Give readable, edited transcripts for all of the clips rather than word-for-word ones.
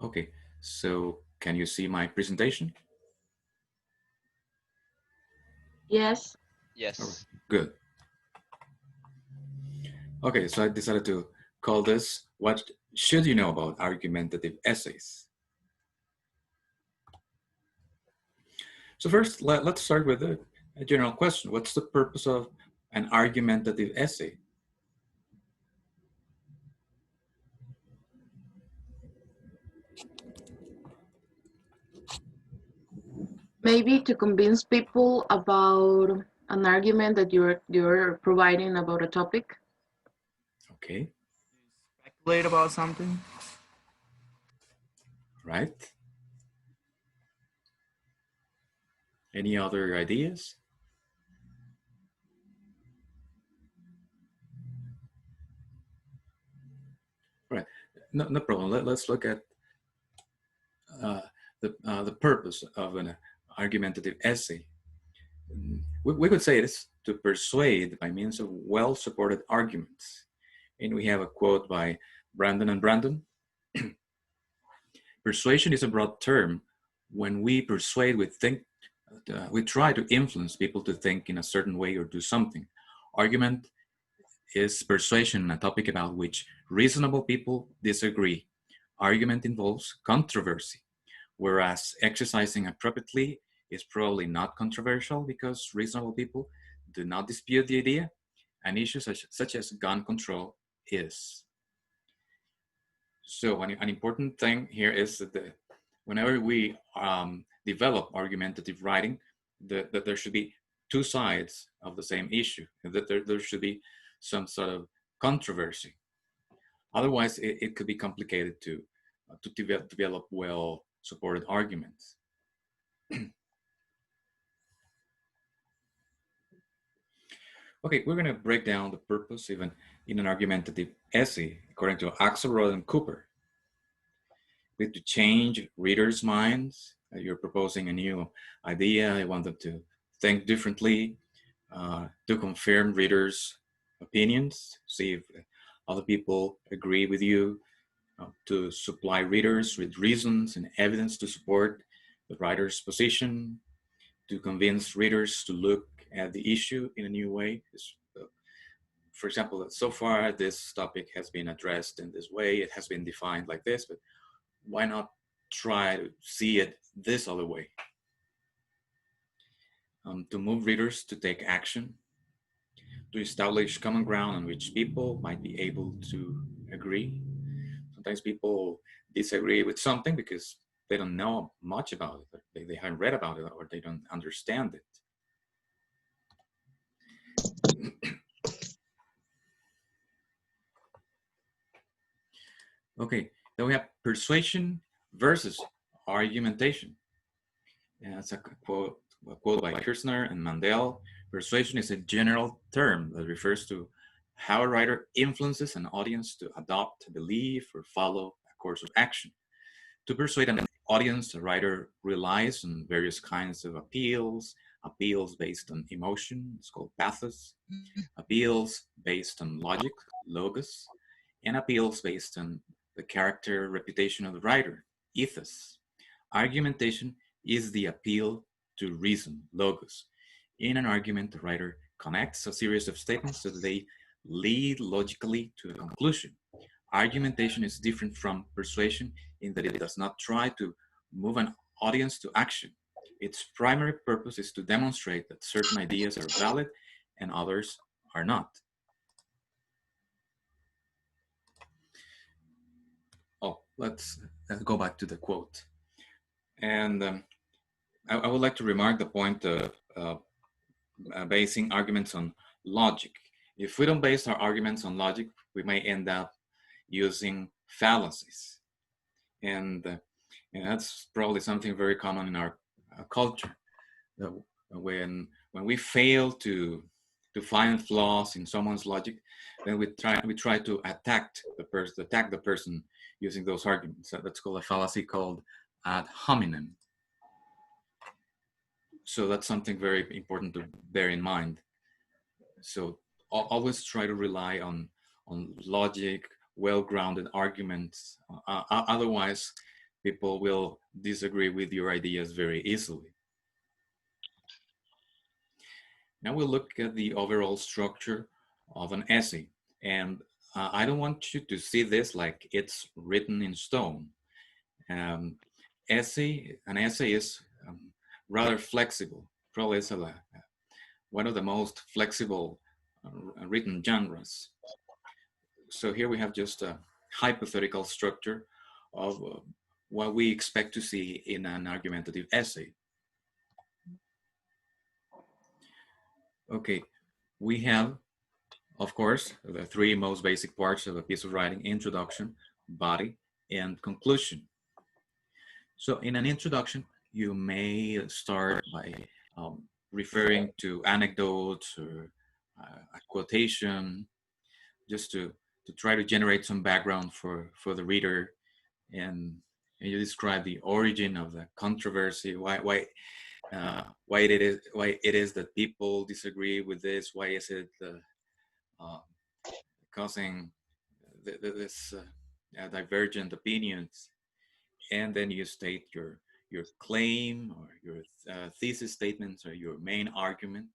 Okay, so can you see my presentation? Yes. All right, Yes. good. Okay, so I decided to call this What Should You Know About Argumentative Essays? So first, let's start with a general question. What's the purpose of an argumentative essay? Maybe to convince people about an argument that you're providing about a topic. Okay, Speculate about something. right. Any other ideas? Right, no problem. Let's look at uh, the purpose of an argumentative essay. We could say this to persuade by means of well-supported arguments. And we have a quote by Brandon and Brandon. Persuasion is a broad term. When we persuade, we try to influence people to think in a certain way or do something. Argument is persuasion, a topic about which reasonable people disagree. Argument involves controversy, whereas exercising appropriately is probably not controversial because reasonable people do not dispute the idea. An issue such as gun control is. So an important thing here is that whenever we develop argumentative writing, that there should be two sides of the same issue, that there should be some sort of controversy. Otherwise, it could be complicated to develop well-supported arguments. Okay, we're going to break down the purpose even in an argumentative essay, according to Axelrod and Cooper. We have to change readers' minds. You're proposing a new idea. You want them to think differently, to confirm readers' opinions, see if other people agree with you, to supply readers with reasons and evidence to support the writer's position, to convince readers to look at the issue in a new way. For example, so far this topic has been addressed in this way, it has been defined like this, but why not try to see it this other way? To move readers to take action, to establish common ground on which people might be able to agree. Sometimes people disagree with something because they don't know much about it, they haven't read about it, or they don't understand it. Okay, then we have persuasion versus argumentation. And that's a quote by Kirszner and Mandell. Persuasion is a general term that refers to how a writer influences an audience to adopt, believe, or follow a course of action. To persuade an audience, a writer relies on various kinds of appeals based on emotion, it's called pathos, appeals based on logic, logos, and appeals based on the character, reputation of the writer, ethos. Argumentation is the appeal to reason, logos. In an argument, the writer connects a series of statements so that they lead logically to a conclusion. Argumentation is different from persuasion in that it does not try to move an audience to action. Its primary purpose is to demonstrate that certain ideas are valid and others are not. Oh, let's go back to the quote. And I would like to remark the point of basing arguments on logic. If we don't base our arguments on logic, we may end up using fallacies. And that's probably something very common in our culture. When we fail to find flaws in someone's logic, then we try to attack the person using those arguments. That's called a fallacy called ad hominem. So that's something very important to bear in mind. So always try to rely on logic, well-grounded arguments. Otherwise, people will disagree with your ideas very easily. Now we'll look at the overall structure of an essay. And I don't want you to see this like it's written in stone. An essay is rather flexible. Probably is one of the most flexible written genres. So here we have just a hypothetical structure of what we expect to see in an argumentative essay. Okay, we have, of course, the three most basic parts of a piece of writing: introduction, body, and conclusion. So in an introduction, you may start by referring to anecdotes or a quotation, just to try to generate some background for the reader, and you describe the origin of the controversy, why it is that people disagree with this, why is it causing this divergent opinions, and then you state your claim or your thesis statements or your main argument.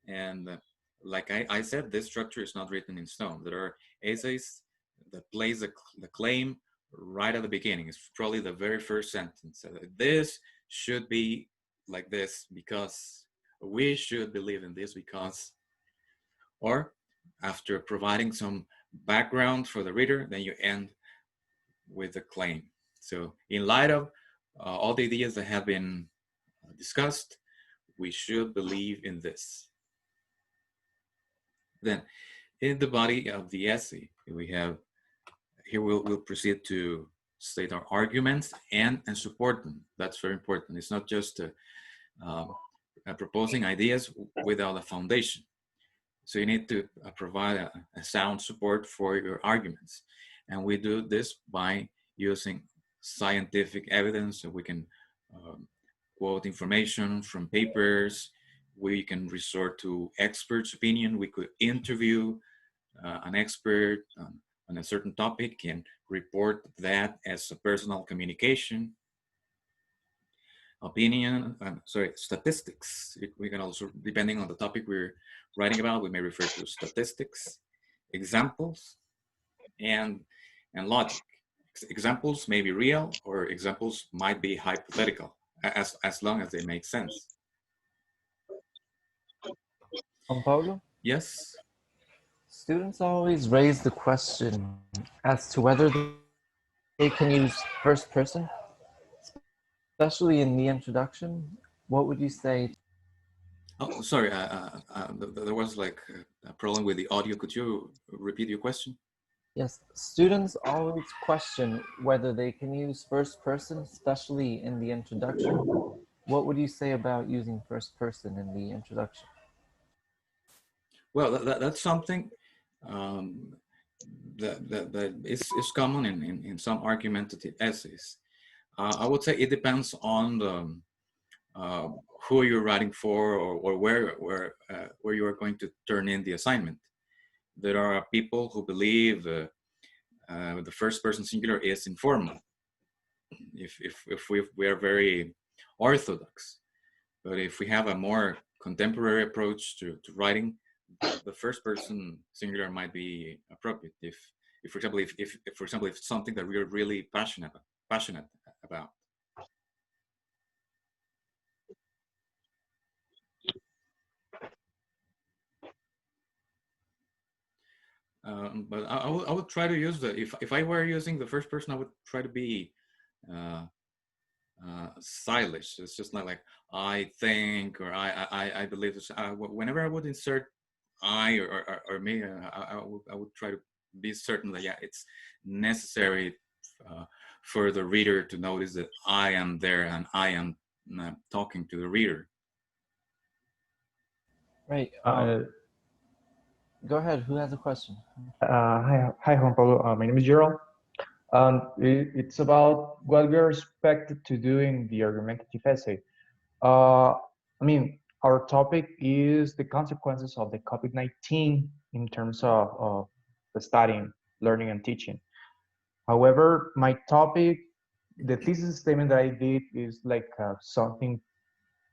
And like I said, this structure is not written in stone. There are essays that place the claim right at the beginning. It's probably the very first sentence. This should be like this because we should believe in this because, or after providing some background for the reader, then you end with the claim. So in light of all the ideas that have been discussed, we should believe in this. Then in the body of the essay, we have, here we'll proceed to state our arguments and support them. That's very important. It's not just proposing ideas without a foundation. So you need to provide a sound support for your arguments. And we do this by using scientific evidence. So we can quote information from papers. We can resort to experts' opinion. We could interview an expert on a certain topic and report that as a personal communication. Statistics. We can also, depending on the topic we're writing about, we may refer to statistics, examples, and logic. Examples may be real, or examples might be hypothetical, as long as they make sense. Juan Pablo? Yes? Students always raise the question as to whether they can use first person, especially in the introduction. What would you say? Oh, sorry, there was like a problem with the audio. Could you repeat your question? Yes, students always question whether they can use first person, especially in the introduction. What would you say about using first person in the introduction? Well, that's something that is common in some argumentative essays. I would say it depends on the who you're writing for, or where you are going to turn in the assignment. There are people who believe the first person singular is informal. If we are very orthodox, but if we have a more contemporary approach to writing, the first person singular might be appropriate. If for example, if it's something that we're really passionate about. But I would try to use if I were using the first person, I would try to be stylish. It's just not like I think or I believe this. Whenever I would insert I or me, I would try to be certain that, yeah, it's necessary for the reader to notice that I am there and I am talking to the reader. Right. Go ahead. Who has a question? Hi, Juan Pablo. My name is Gerald. It's about what we are expected to do in the argumentative essay. I mean, our topic is the consequences of the COVID-19 in terms of the studying, learning, and teaching. However, my topic the thesis statement that I did is like something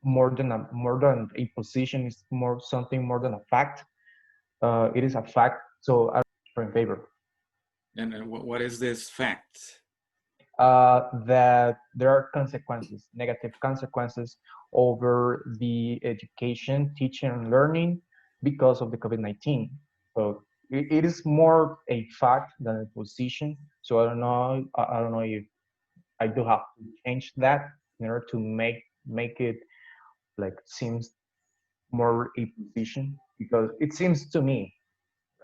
more than a position. It's something more than a fact. It is a fact, so I'm in favor. And what is this fact? That there are consequences, negative consequences over the education, teaching, and learning because of the COVID-19. So it is more a fact than a position. So I don't know. I don't know if I do have to change that in order to make it like seems more a position, because it seems to me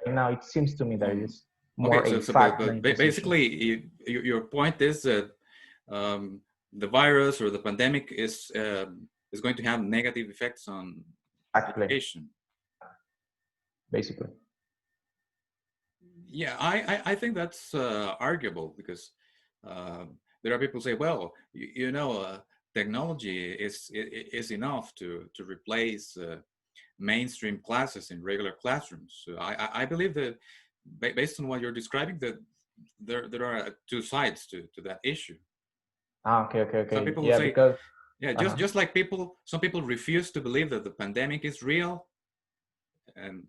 right now, it seems to me that it is more Okay, a so fact than a position. basically, your point is that the virus or the pandemic is going to have negative effects on education. Basically. Yeah, I think that's arguable, because there are people who say, well, technology is enough to replace mainstream classes in regular classrooms. So I believe that based on what you're describing, that there are two sides to that issue. Okay. Some people Yeah, say, because yeah, just like some people refuse to believe that the pandemic is real, and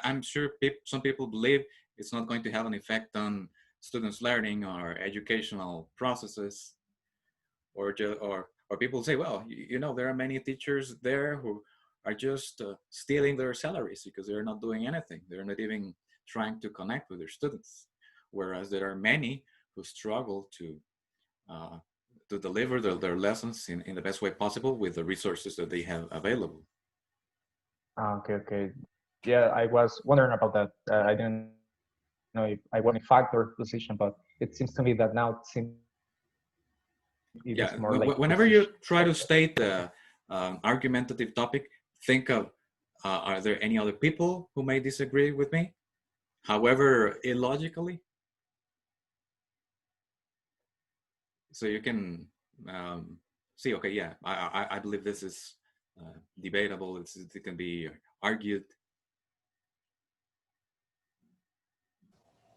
I'm sure some people believe it's not going to have an effect on students' learning or educational processes, or people say, well, there are many teachers there who are just stealing their salaries because they're not doing anything. They're not even trying to connect with their students, whereas there are many who struggle to deliver their lessons in the best way possible with the resources that they have available. Okay. Yeah, I was wondering about that. I didn't know if I was in factor position, but it seems to me that now it seems it is more like whenever you try to state the argumentative topic, think of are there any other people who may disagree with me, however illogically? So you can see, okay, yeah, I believe this is debatable. It can be argued.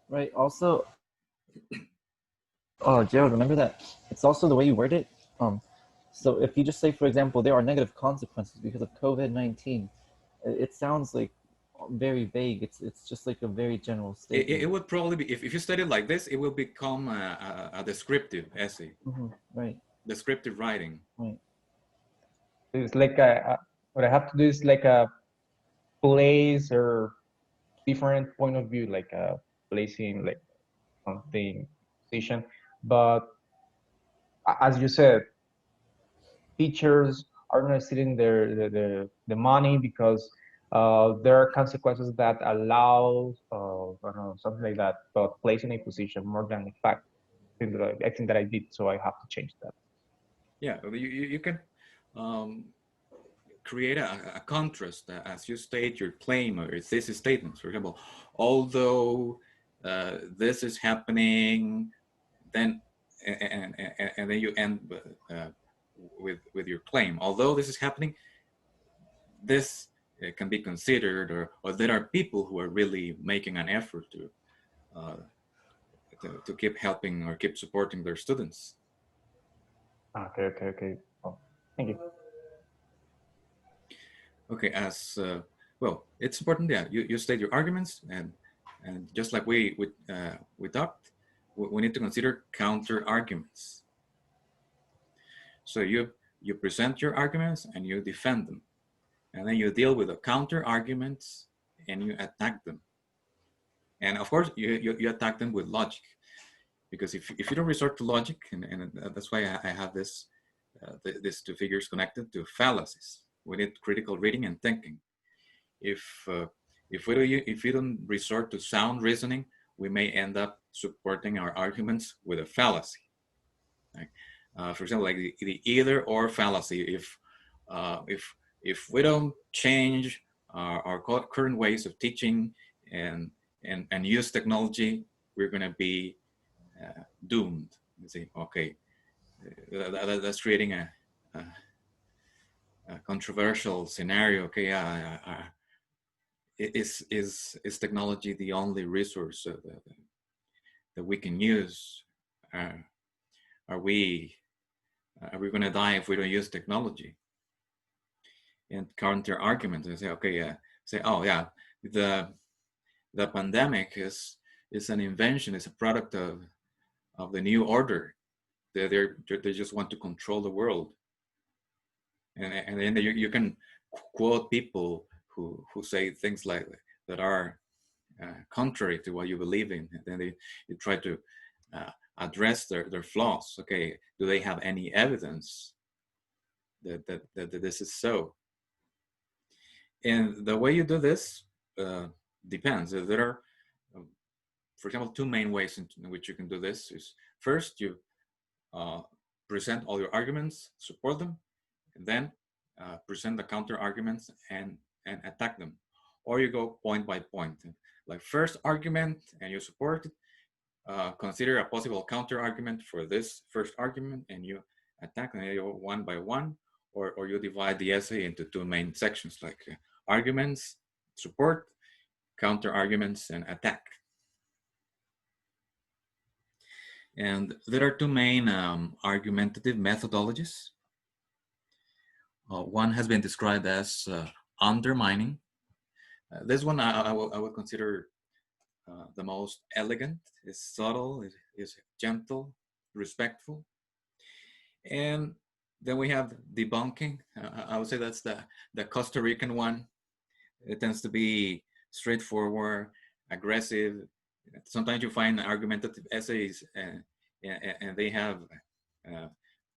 Right. Also, oh, Gerald, remember that it's also the way you word it. So if you just say, for example, there are negative consequences because of COVID-19, it sounds like very vague. It's just like a very general statement. It would probably be, if you study it like this, it will become a descriptive essay. Right. Descriptive writing. Right. It's like what I have to do is like a place or different point of view, like placing like something position. But as you said, teachers are not receiving the money because there are consequences that allow I don't know, something like that, but placing a position more than a fact. I think that I did, so I have to change that. Yeah, you can create a contrast as you state your claim or your thesis statements. For example, although this is happening, then and then you end with your claim. Although this is happening, this can be considered, or there are people who are really making an effort to keep helping or keep supporting their students. Okay. Oh, thank you. Okay, as well, it's important. Yeah, you state your arguments, and just like we talked, we need to consider counter arguments. So you present your arguments and you defend them, and then you deal with the counter arguments and you attack them. And of course, you attack them with logic, because if you don't resort to logic, and that's why I have these two figures connected to fallacies. We need critical reading and thinking. If we don't resort to sound reasoning, we may end up supporting our arguments with a fallacy. Right? For example, like the either or fallacy. If we don't change our current ways of teaching and use technology, we're going to be doomed. You see, okay, that's creating a controversial scenario. Okay, is technology the only resource that we can use? are we going to die if we don't use technology? And counter arguments, they say, okay, oh yeah, the pandemic is an invention, it's a product of the new order. They just want to control the world. And then you can quote people who say things like that are contrary to what you believe in, and then you try to address their flaws. Okay, do they have any evidence that this is so? And the way you do this depends. There are, for example, two main ways in which you can do this. Is first, you present all your arguments, support them, and then present the counter arguments and attack them. Or you go point by point. Like first argument and you support it, consider a possible counter argument for this first argument and you attack them one by one, or you divide the essay into two main sections like arguments, support, counter arguments, and attack. And there are two main argumentative methodologies. One has been described as undermining. This one I will consider the most elegant. It's subtle, it's gentle, respectful. And then we have debunking. I would say that's the Costa Rican one. It tends to be straightforward, aggressive. Sometimes you find argumentative essays and they have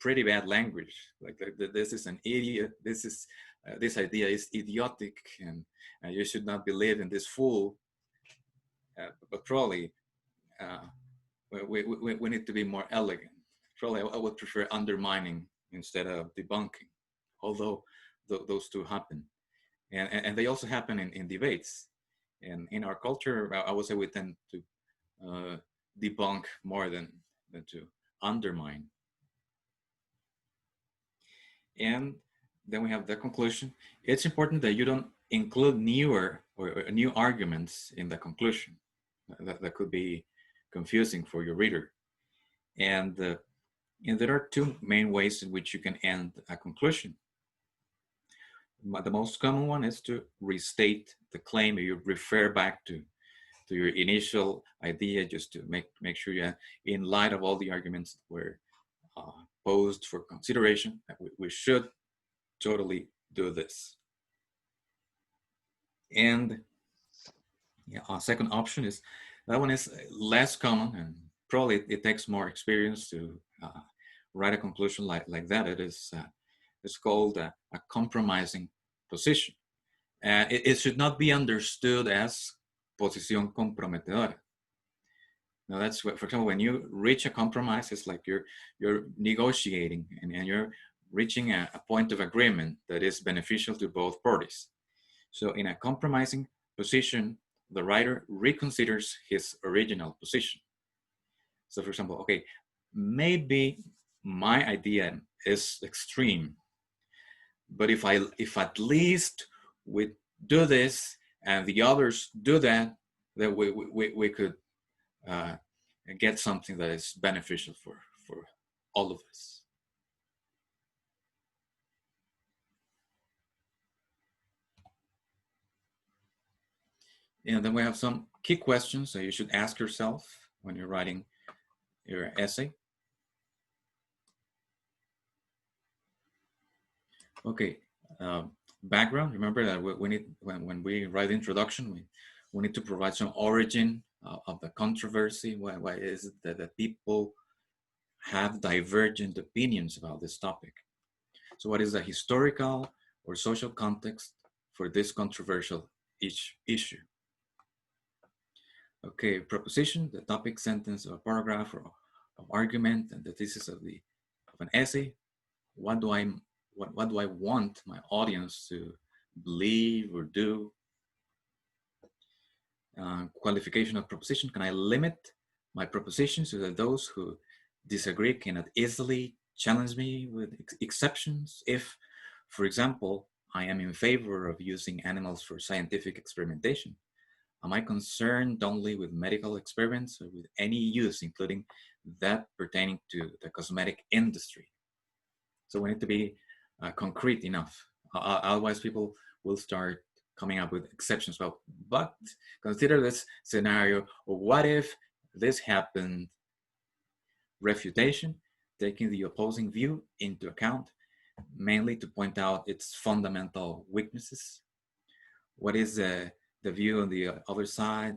pretty bad language. Like this is an idiot. This idea is idiotic, and you should not believe in this fool. But probably we need to be more elegant. Probably I would prefer undermining instead of debunking, although those two happen. And they also happen in debates. And in our culture, I would say we tend to debunk more than to undermine. And then we have the conclusion. It's important that you don't include newer or new arguments in the conclusion. That could be confusing for your reader. And there are two main ways in which you can end a conclusion. The most common one is to restate the claim. You refer back to your initial idea just to make sure you, in light of all the arguments that were posed for consideration, that we should totally do this. And our second option is, that one is less common, and probably it takes more experience to write a conclusion like that. It is it's called a compromising position. It should not be understood as posición comprometedora. Now that's, for example, when you reach a compromise, it's like you're negotiating and you're reaching a point of agreement that is beneficial to both parties. So in a compromising position, the writer reconsiders his original position. So for example, okay, maybe my idea is extreme, but if at least we do this and the others do that, then we could get something that is beneficial for all of us. And then we have some key questions that you should ask yourself when you're writing your essay. Okay, background. Remember that we need, when we write the introduction, we need to provide some origin of the controversy. Why is it that people have divergent opinions about this topic? So what is the historical or social context for this controversial issue? Okay, proposition, the topic, sentence, or paragraph, or of argument, and the thesis of an essay. What do I want my audience to believe or do? Qualification of proposition. Can I limit my proposition so that those who disagree cannot easily challenge me with exceptions? If, for example, I am in favor of using animals for scientific experimentation, am I concerned only with medical experiments or with any use, including that pertaining to the cosmetic industry. So we need to be concrete enough. Otherwise, people will start coming up with exceptions. Well, but consider this scenario. What if this happened? Refutation, taking the opposing view into account, mainly to point out its fundamental weaknesses. What is the view on the other side?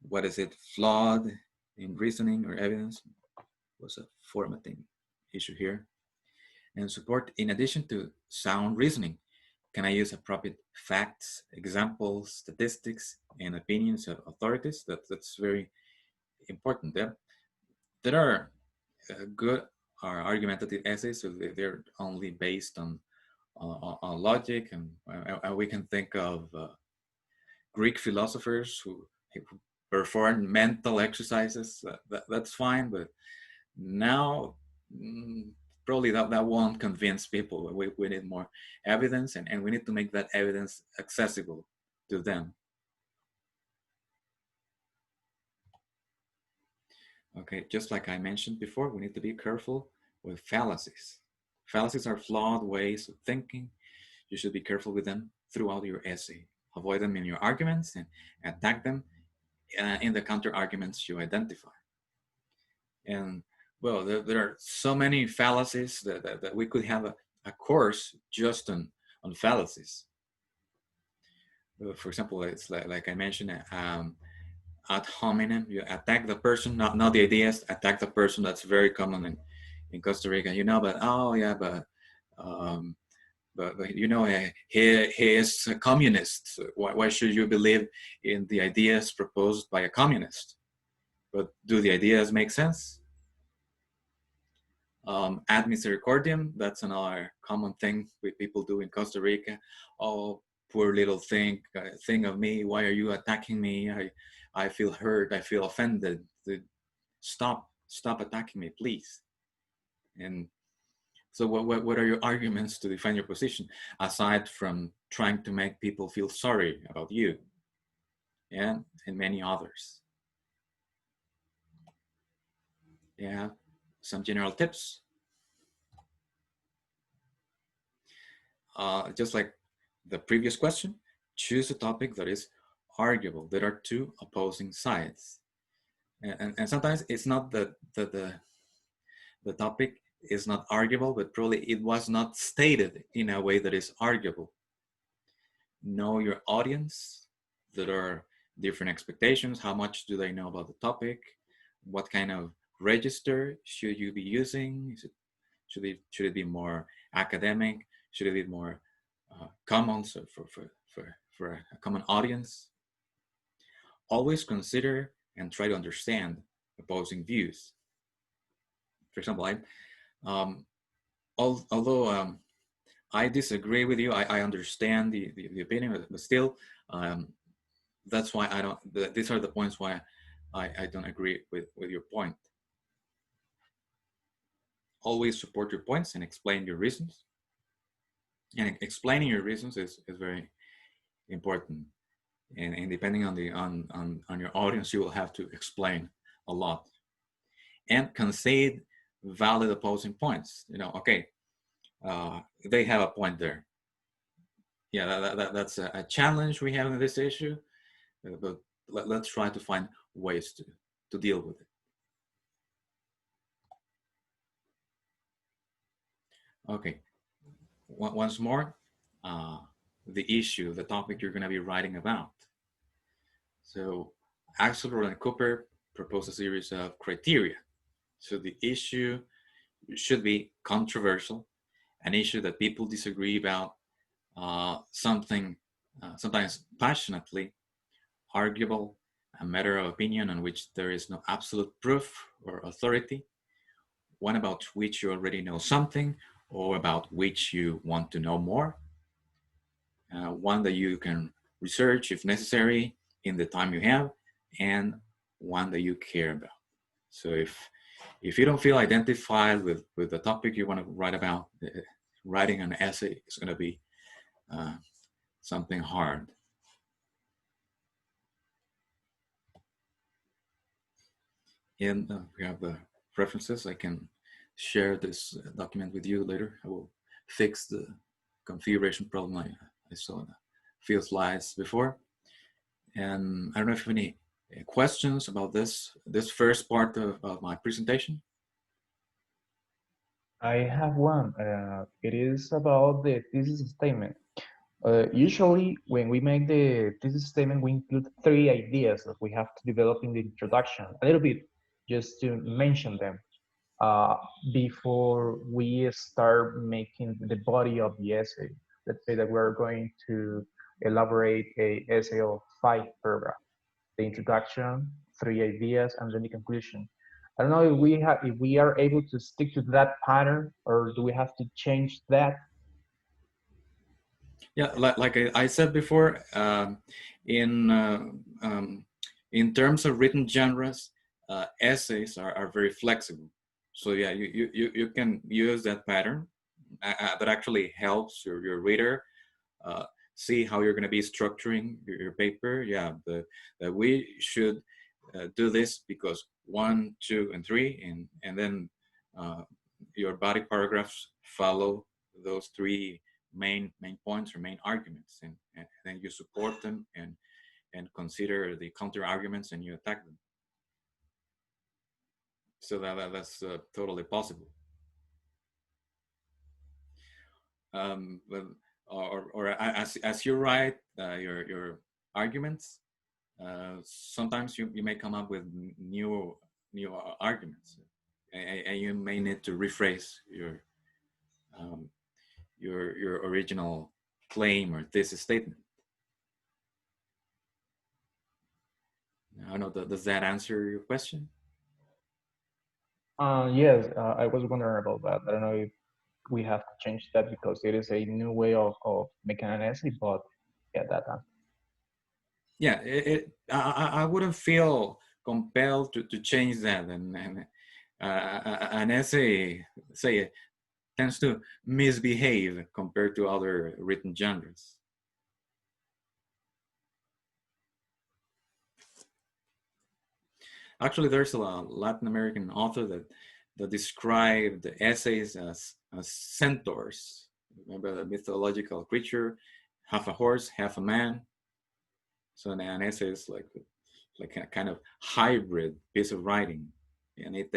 What is it flawed in reasoning or evidence? Was a formatting issue here. And support, in addition to sound reasoning, can I use appropriate facts, examples, statistics, and opinions of authorities? That's very important. There are good or argumentative essays, so they're only based on logic, and we can think of Greek philosophers who performed mental exercises. That's fine, but now probably that won't convince people. We need more evidence, and we need to make that evidence accessible to them. Okay, just like I mentioned before, we need to be careful with fallacies. Fallacies are flawed ways of thinking. You should be careful with them throughout your essay. Avoid them in your arguments and attack them in the counter arguments you identify. And well, there are so many fallacies that we could have a course just on fallacies. For example, it's like I mentioned, ad hominem, you attack the person, not the ideas, attack the person. That's very common in Costa Rica, but oh yeah, but he is a communist. So why should you believe in the ideas proposed by a communist? But do the ideas make sense? Ad misericordiam, that's another common thing people do in Costa Rica. Oh, poor little thing of me, why are you attacking me? I feel hurt, I feel offended. Stop attacking me, please. And so what are your arguments to defend your position, aside from trying to make people feel sorry about you? And many others. Yeah, some general tips. Just like the previous question, choose a topic that is arguable. There are two opposing sides. And sometimes it's not that the topic is not arguable, but probably it was not stated in a way that is arguable. Know your audience. There are different expectations. How much do they know about the topic? What kind of register should you be using? Should it be more academic? Should it be more common for a common audience? Always consider and try to understand opposing views. For example, although I disagree with you, I understand the opinion, but still, that's why I don't. These are the points why I don't agree with your point. Always support your points and explain your reasons. And explaining your reasons is very important. And depending on your audience, you will have to explain a lot. And concede valid opposing points. Okay, they have a point there. Yeah, that's a challenge we have in this issue, but let's try to find ways to deal with it. Okay, once more, the issue, the topic you're going to be writing about. So Axelrod and Cooper propose a series of criteria. So the issue should be controversial, an issue that people disagree about, something sometimes passionately arguable, a matter of opinion on which there is no absolute proof or authority, one about which you already know something or about which you want to know more, one that you can research if necessary in the time you have, and one that you care about. So if you don't feel identified with the topic you want to write about, writing an essay is going to be something hard. And we have the references. I can share this document with you later. I will fix the configuration problem I saw in a few slides before. And I don't know if you have any questions about this first part of my presentation. I have one. It is about the thesis statement. Usually, when we make the thesis statement, we include 3 ideas that we have to develop in the introduction, a little bit, just to mention them before we start making the body of the essay. Let's say that we're going to elaborate a essay of 5 paragraphs: the introduction, 3 ideas, and then the conclusion. I don't know if we are able to stick to that pattern, or do we have to change that? Yeah, like I said before, in terms of written genres, essays are very flexible. So yeah, you can use that pattern. That actually helps your reader see how you're going to be structuring your paper. Yeah, we should do this because 1, 2, and 3, and then your body paragraphs follow those 3 main points or main arguments, and then you support them and consider the counter arguments and you attack them. So that's totally possible. Or as you write your arguments, sometimes you may come up with new arguments, and you may need to rephrase your original claim or thesis statement. I don't know, does that answer your question? Yes, I was wondering about that. I don't know if we have to change that because it is a new way of making an essay, but yeah, that answer. Yeah, I wouldn't feel compelled to change that, and an essay, say, tends to misbehave compared to other written genres. Actually, there's a Latin American author that described the essays as centaurs. Remember the mythological creature, half a horse, half a man. So an essay is like a kind of hybrid piece of writing, and it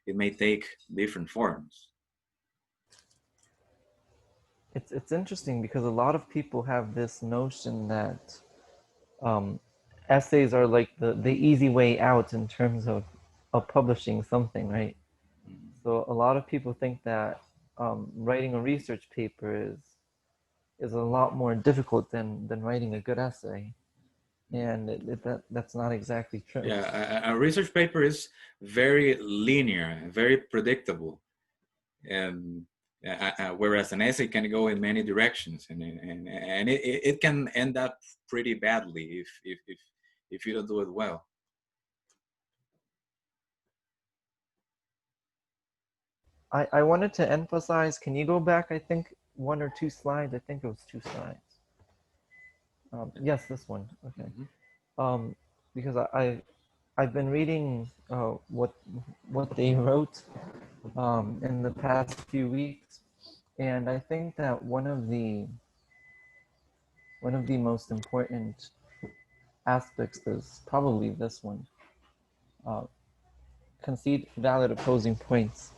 may take different forms. It's interesting because a lot of people have this notion that essays are like the easy way out in terms of publishing something, right? Mm-hmm. So a lot of people think that writing a research paper is a lot more difficult than writing a good essay, and that's not exactly true. Yeah, a research paper is very linear, very predictable, and whereas an essay can go in many directions, and it can end up pretty badly if you don't do it well. I wanted to emphasize, can you go back, I think, 1 or 2 slides? I think it was 2 slides. Yes, this one. Okay. Mm-hmm. Because I've been reading what they wrote in the past few weeks, and I think that one of the most important aspects is probably this one: concede valid opposing points.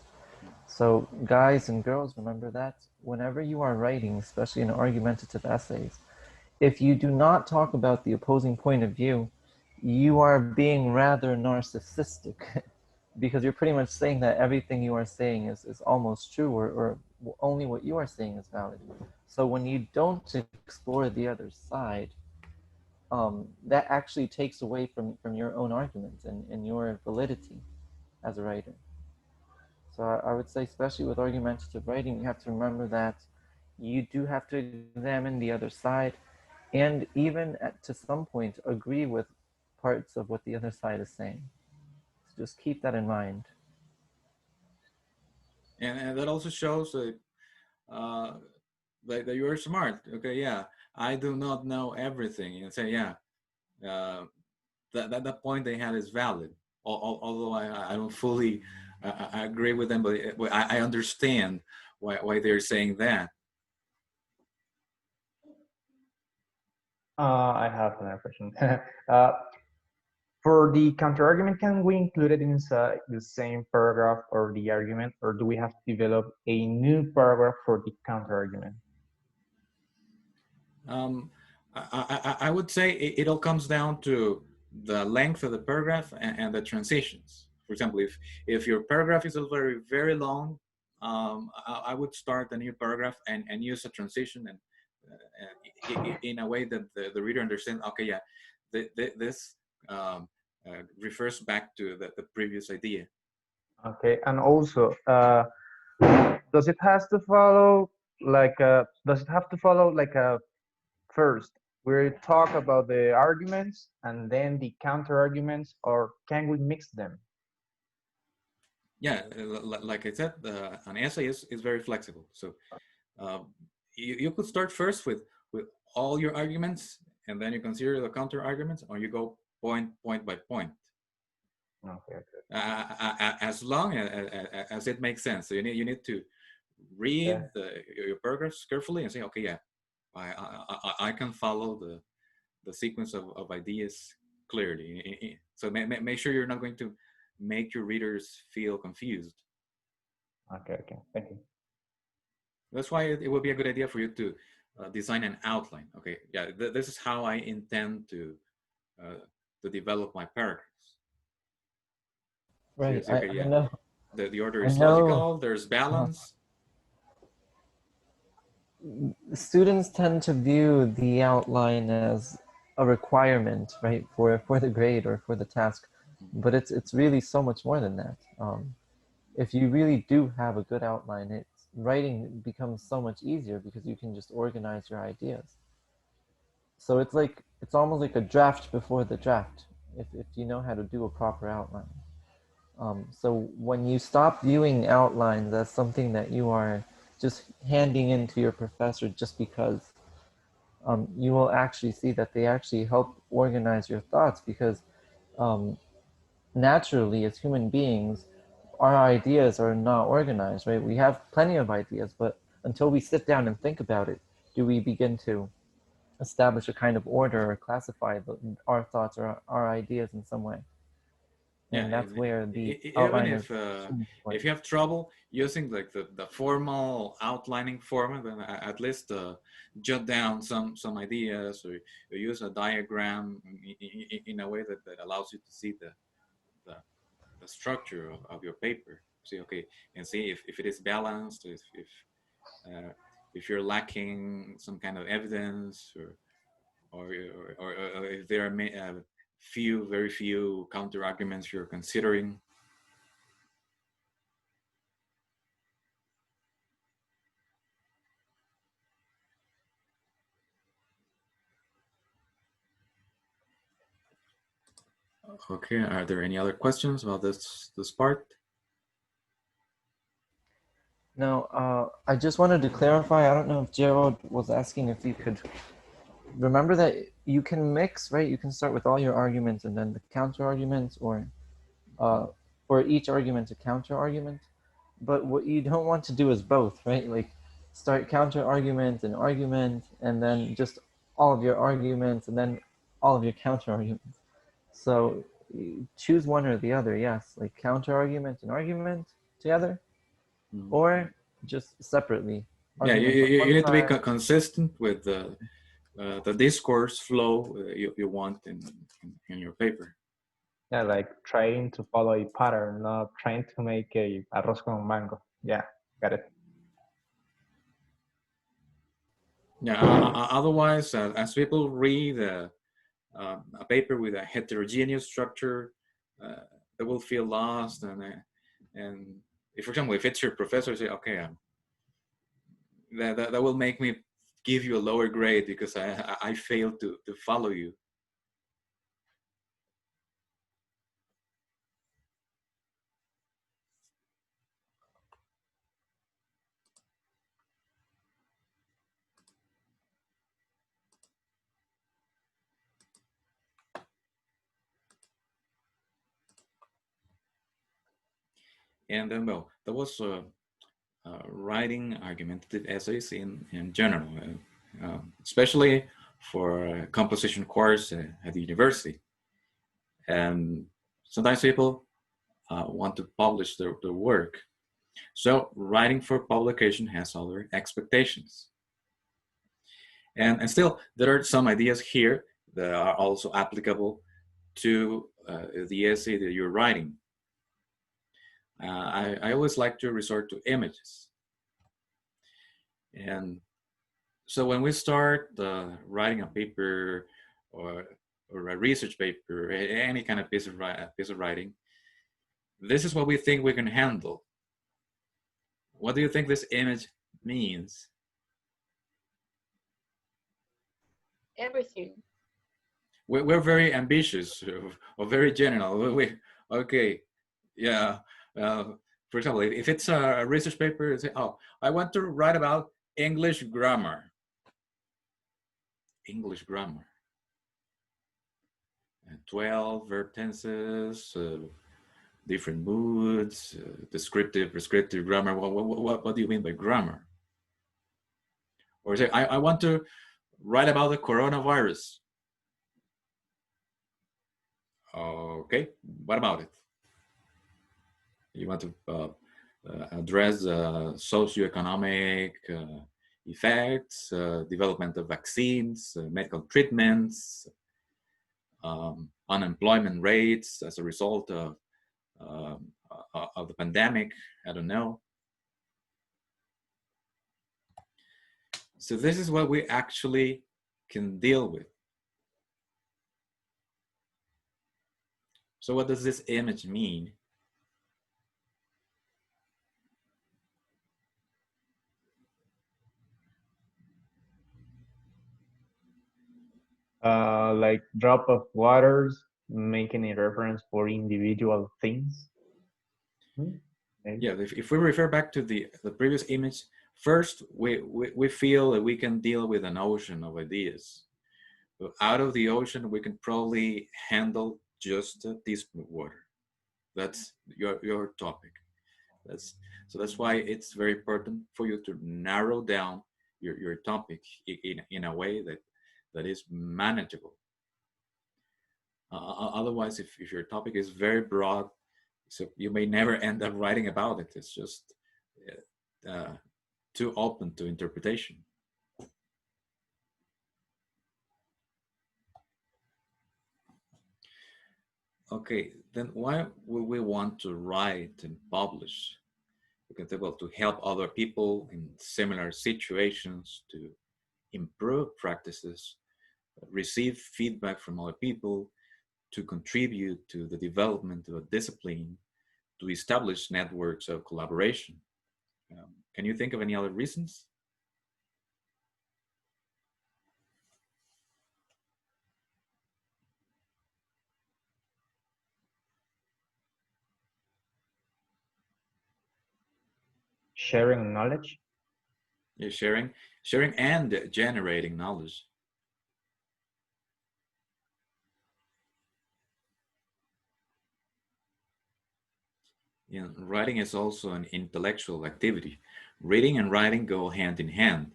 So guys and girls, remember that whenever you are writing, especially in argumentative essays, if you do not talk about the opposing point of view, you are being rather narcissistic because you're pretty much saying that everything you are saying is almost true, or only what you are saying is valid. So when you don't explore the other side, that actually takes away from your own argument and your validity as a writer. So I would say, especially with argumentative writing, you have to remember that you do have to examine the other side, and even to some point agree with parts of what the other side is saying. So just keep that in mind. And that also shows that you are smart. Okay, yeah, I do not know everything. And say, yeah, that point they had is valid. although I don't fully I agree with them, but I understand why they're saying that. I have another question. For the counterargument, can we include it inside the same paragraph or the argument, or do we have to develop a new paragraph for the counterargument? I would say it all comes down to the length of the paragraph and the transitions. For example, if your paragraph is very long, I would start a new paragraph and use a transition and in a way that the reader understands. Okay, yeah, this refers back to the previous idea. Okay, and also, does it has to follow like does it have to follow like a first we talk about the arguments and then the counter arguments, or can we mix them? Yeah, like I said, an essay is very flexible. So you could start first with all your arguments, and then you consider the counter arguments, or you go point by point. Okay. As long as it makes sense. So you need to read your paragraphs carefully and say, okay, yeah, I can follow the sequence of ideas clearly. So make sure you're not going to make your readers feel confused. Okay, thank you. That's why it would be a good idea for you to design an outline. Okay, yeah, this is how I intend to develop my paragraphs. Right, So okay, I yeah. know. The order is logical, there's balance. Students tend to view the outline as a requirement, right, for the grade or for the task, but it's really so much more than that. If you really do have a good outline, writing becomes so much easier because you can just organize your ideas. So it's almost like a draft before the draft, if you know how to do a proper outline. So when you stop viewing outlines as something that you are just handing in to your professor just because, you will actually see that they actually help organize your thoughts, because naturally as human beings, our ideas are not organized, right? We have plenty of ideas, but until we sit down and think about it, do we begin to establish a kind of order or classify our thoughts or our ideas in some way. And that's where the even if you have trouble using like the formal outlining format, then at least jot down some ideas, or use a diagram in a way that allows you to see the structure of your paper. See, okay, and see if it is balanced, if you're lacking some kind of evidence, or if there are very few counter arguments you're considering. Okay, are there any other questions about this part? No, I just wanted to clarify. I don't know if Gerald was asking if you could remember that you can mix, right? You can start with all your arguments and then the counter arguments, or for each argument a counter argument. But what you don't want to do is both, right? Like start counter argument and then just all of your arguments and then all of your counter arguments. So choose one or the other, yes, like counter argument and argument together, or just separately. Yeah, you need to be consistent with the discourse flow you want in your paper. Yeah, like trying to follow a pattern, not trying to make a arroz con mango. Yeah, got it. Yeah, otherwise, as people read a paper with a heterogeneous structure, they will feel lost, and if, for example, if it's your professor, say, okay, that will make me give you a lower grade because I failed to follow you. And then, well, that was writing argumentative essays in general, especially for a composition course at the university. And sometimes people want to publish their work. So writing for publication has other expectations. And still, there are some ideas here that are also applicable to the essay that you're writing. I always like to resort to images. And so when we start writing a paper or a research paper, any kind of piece of writing, this is what we think we can handle. What do you think this image means? Everything. We're very ambitious or very general. Okay, yeah. For example, if it's a research paper, say, oh, I want to write about English grammar. English grammar. 12 verb tenses, different moods, descriptive, prescriptive grammar. What do you mean by grammar? Or say, I want to write about the coronavirus. Okay, what about it? You want to address socioeconomic effects, development of vaccines, medical treatments, unemployment rates as a result of the pandemic. I don't know. So this is what we actually can deal with. So what does this image mean? Like drop of waters, making a reference for individual things. Maybe. Yeah, if we refer back to the previous image, first we feel that we can deal with an ocean of ideas. So out of the ocean, we can probably handle just a teaspoon of water. That's your topic. So that's why it's very important for you to narrow down your topic in a way that is manageable. Otherwise, if your topic is very broad, so you may never end up writing about it. It's just too open to interpretation. Okay, then why would we want to write and publish? Because, well, to help other people in similar situations, to improve practices, receive feedback from other people, to contribute to the development of a discipline, to establish networks of collaboration. Can you think of any other reasons? Sharing knowledge. Yeah, sharing and generating knowledge. Yeah, writing is also an intellectual activity. Reading and writing go hand in hand.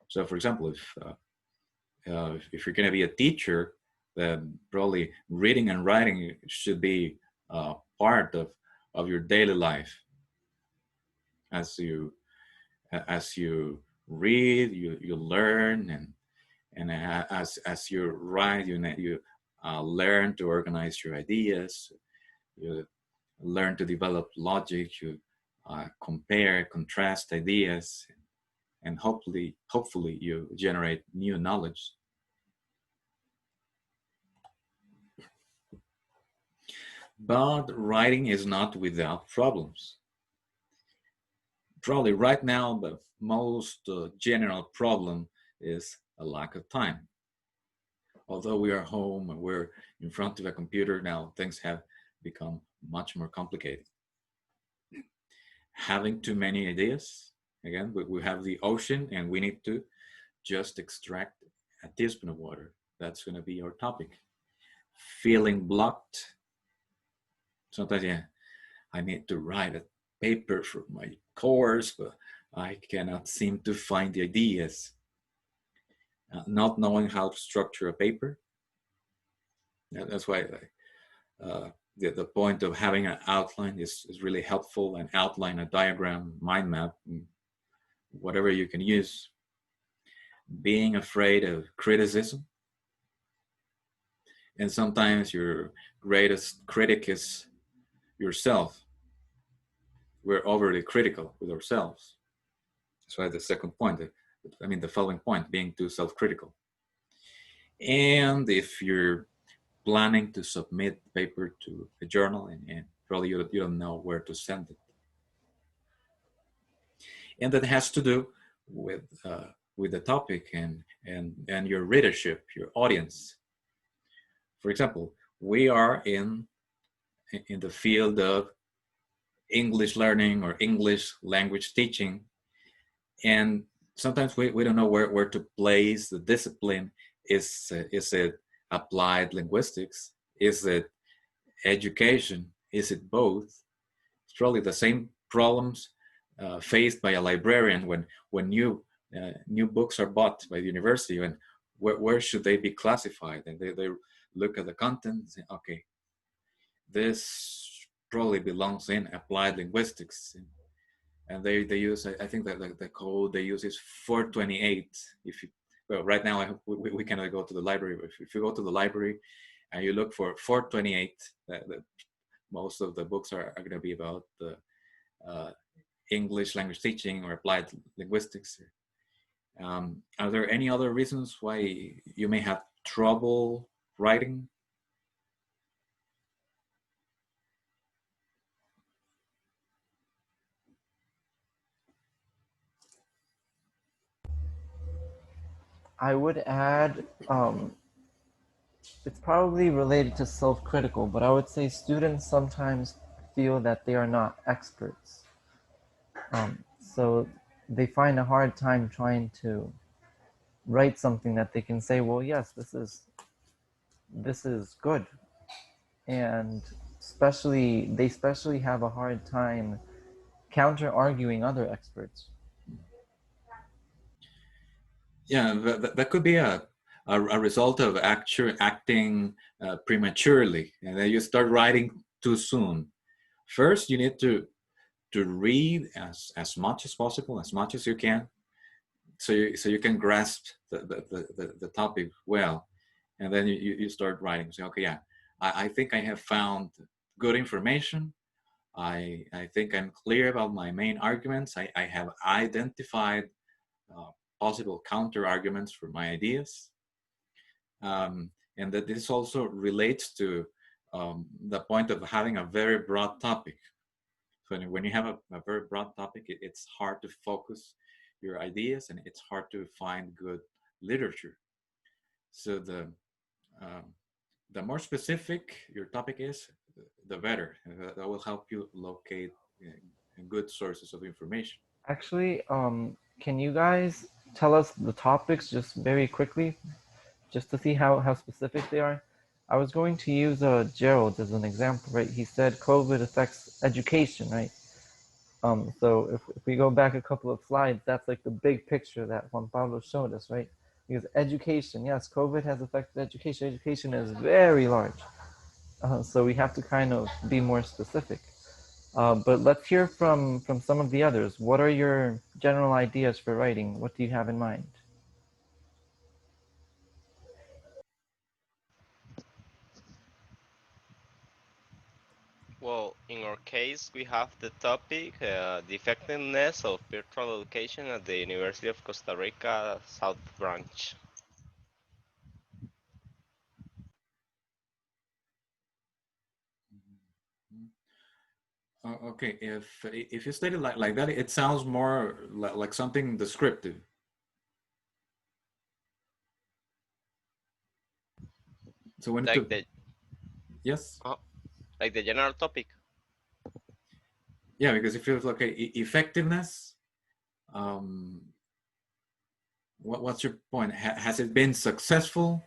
So, for example, if you're going to be a teacher, then probably reading and writing should be part of your daily life. As you read, you learn, and as you write, you learn to organize your ideas. You learn to develop logic. You compare, contrast ideas, and hopefully you generate new knowledge. But writing is not without problems. Probably right now, the most general problem is a lack of time. Although we are home and we're in front of a computer now, things have become much more complicated. Having too many ideas, again, we have the ocean and we need to just extract a teaspoon of water. That's going to be our topic. Feeling blocked. Sometimes, yeah, I need to write a paper for my course, but I cannot seem to find the ideas. Not knowing how to structure a paper. That's why the point of having an outline is really helpful. An outline, a diagram, mind map, whatever you can use. Being afraid of criticism. And sometimes your greatest critic is yourself. We're overly critical with ourselves. That's why the second point, the following point, being too self-critical. And if you're planning to submit the paper to a journal and probably you don't know where to send it. And that has to do with the topic and your readership, your audience. For example, we are in the field of English learning or English language teaching. And sometimes we don't know where to place the discipline. Is it applied linguistics? Is it education? Is it both? It's probably the same problems faced by a librarian when new books are bought by the university, and where should they be classified? And they look at the content and say, okay, this probably belongs in applied linguistics. And they use, I think that the code they use is 428. Well, right now we cannot go to the library, but if you go to the library and you look for 428, most of the books are going to be about the English language teaching or applied linguistics. Are there any other reasons why you may have trouble writing? I would add, it's probably related to self-critical, but I would say students sometimes feel that they are not experts. So they find a hard time trying to write something that they can say, well, yes, this is good. And they especially have a hard time counter-arguing other experts. Yeah, that could be a result of acting prematurely, and then you start writing too soon. First, you need to read as much as possible, as much as you can, so you can grasp the topic well, and then you start writing. Say, okay, yeah, I think I have found good information. I think I'm clear about my main arguments. I have identified possible counter arguments for my ideas. And that this also relates to the point of having a very broad topic. So when you have a very broad topic, it's hard to focus your ideas and it's hard to find good literature. So the more specific your topic is, the better. That will help you locate good sources of information. Actually, can you guys tell us the topics just very quickly, just to see how specific they are? I was going to use Gerald as an example, right? He said COVID affects education, right? So if we go back a couple of slides, that's like the big picture that Juan Pablo showed us, right? Because education, yes, COVID has affected education. Education is very large. So we have to kind of be more specific. But let's hear from some of the others. What are your general ideas for writing? What do you have in mind? Well, in our case, we have the topic, the effectiveness of virtual education at the University of Costa Rica South Branch. Okay, if you state it like that, it sounds more like something descriptive. So when yes, like the general topic. Yeah, because if you look at effectiveness, what's your point? Has it been successful?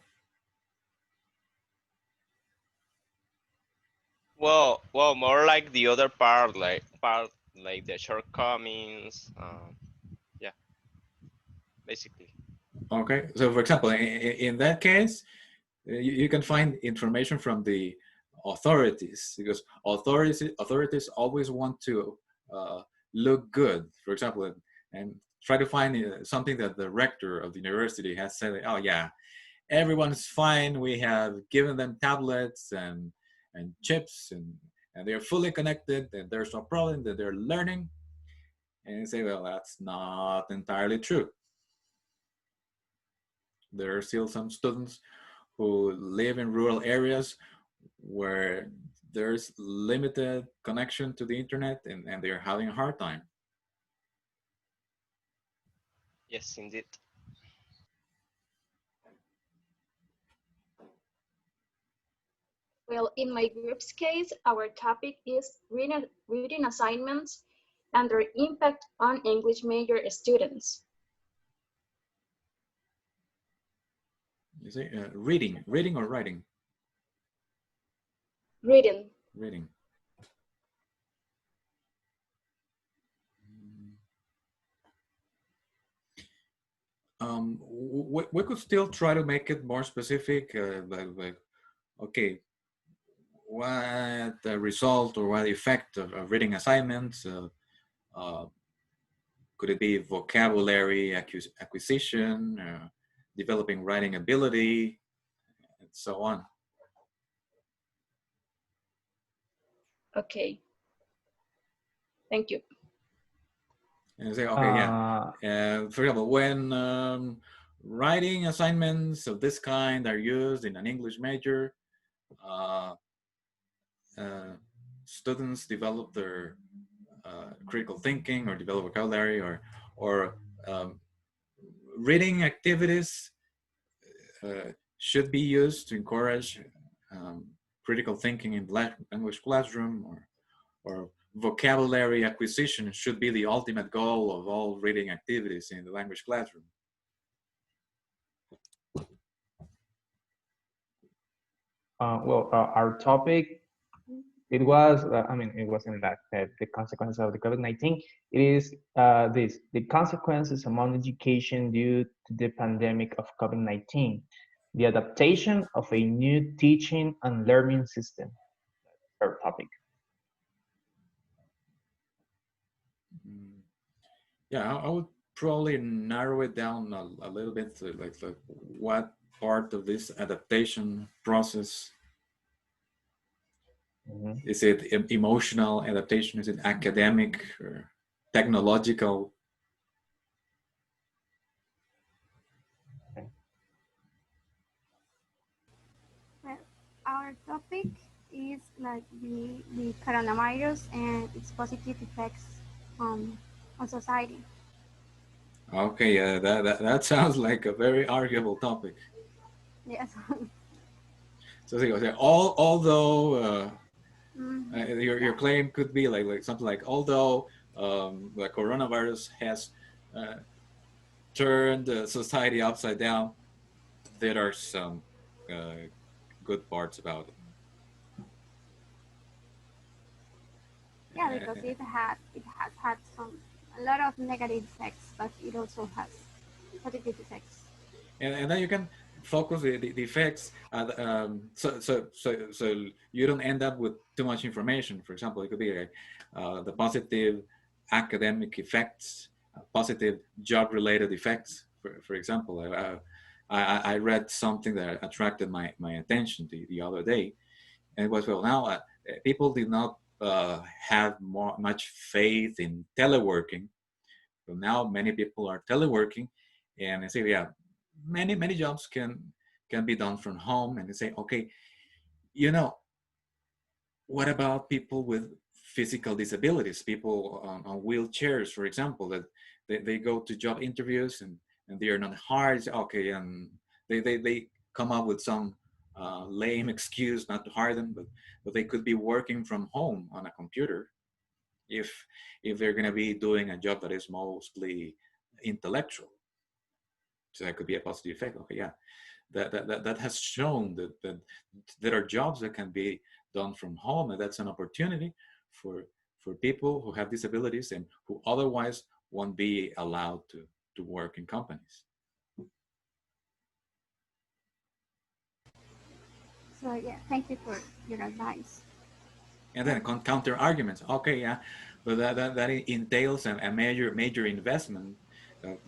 Well, more like the other part like the shortcomings. Yeah, basically. Okay, so for example, in that case, you can find information from the authorities because authorities always want to look good. For example, and try to find something that the rector of the university has said. Oh yeah, everyone's fine. We have given them tablets and chips and they're fully connected and there's no problem that they're learning. And you say, well, that's not entirely true. There are still some students who live in rural areas where there's limited connection to the internet and they're having a hard time. Yes, indeed. Well, in my group's case, our topic is reading assignments and their impact on English major students. You say reading or writing? Reading. Reading. We could still try to make it more specific, like okay, what the result or what effect of reading assignments? Could it be vocabulary acquisition, developing writing ability, and so on? Okay. Thank you. And say, okay, yeah. For example, when writing assignments of this kind are used in an English major, students develop their critical thinking or develop vocabulary or reading activities should be used to encourage critical thinking in the language classroom, or vocabulary acquisition should be the ultimate goal of all reading activities in the language classroom. Our topic, it was, it wasn't that the consequences of the COVID-19. It is the consequences among education due to the pandemic of COVID-19, the adaptation of a new teaching and learning system. Our topic. Yeah, I would probably narrow it down a little bit to like what part of this adaptation process. Mm-hmm. Is it emotional adaptation? Is it academic or technological? Well, our topic is like the coronavirus and its positive effects on society. Okay, yeah, that sounds like a very arguable topic. Yes. So although your claim could be like something like, although the coronavirus has turned society upside down, there are some good parts about it. Yeah, because it has had a lot of negative effects, but it also has positive effects. And then you can focus the effects, so you don't end up with too much information. For example, it could be the positive academic effects, positive job-related effects. For example, I read something that attracted my attention the other day, and it was, well, now people did not have much faith in teleworking, but now many people are teleworking, and they say, yeah, many jobs can be done from home, and they say, okay, what about people with physical disabilities, people on wheelchairs, for example, that they go to job interviews and they are not hired. Okay, and they come up with some lame excuse not to hire them, but they could be working from home on a computer if they're going to be doing a job that is mostly intellectual. So that could be a positive effect. Okay, yeah, that has shown that there are jobs that can be done from home, and that's an opportunity for people who have disabilities and who otherwise won't be allowed to work in companies. So yeah, thank you for your advice. And then counter arguments. Okay, yeah, but that entails a major investment.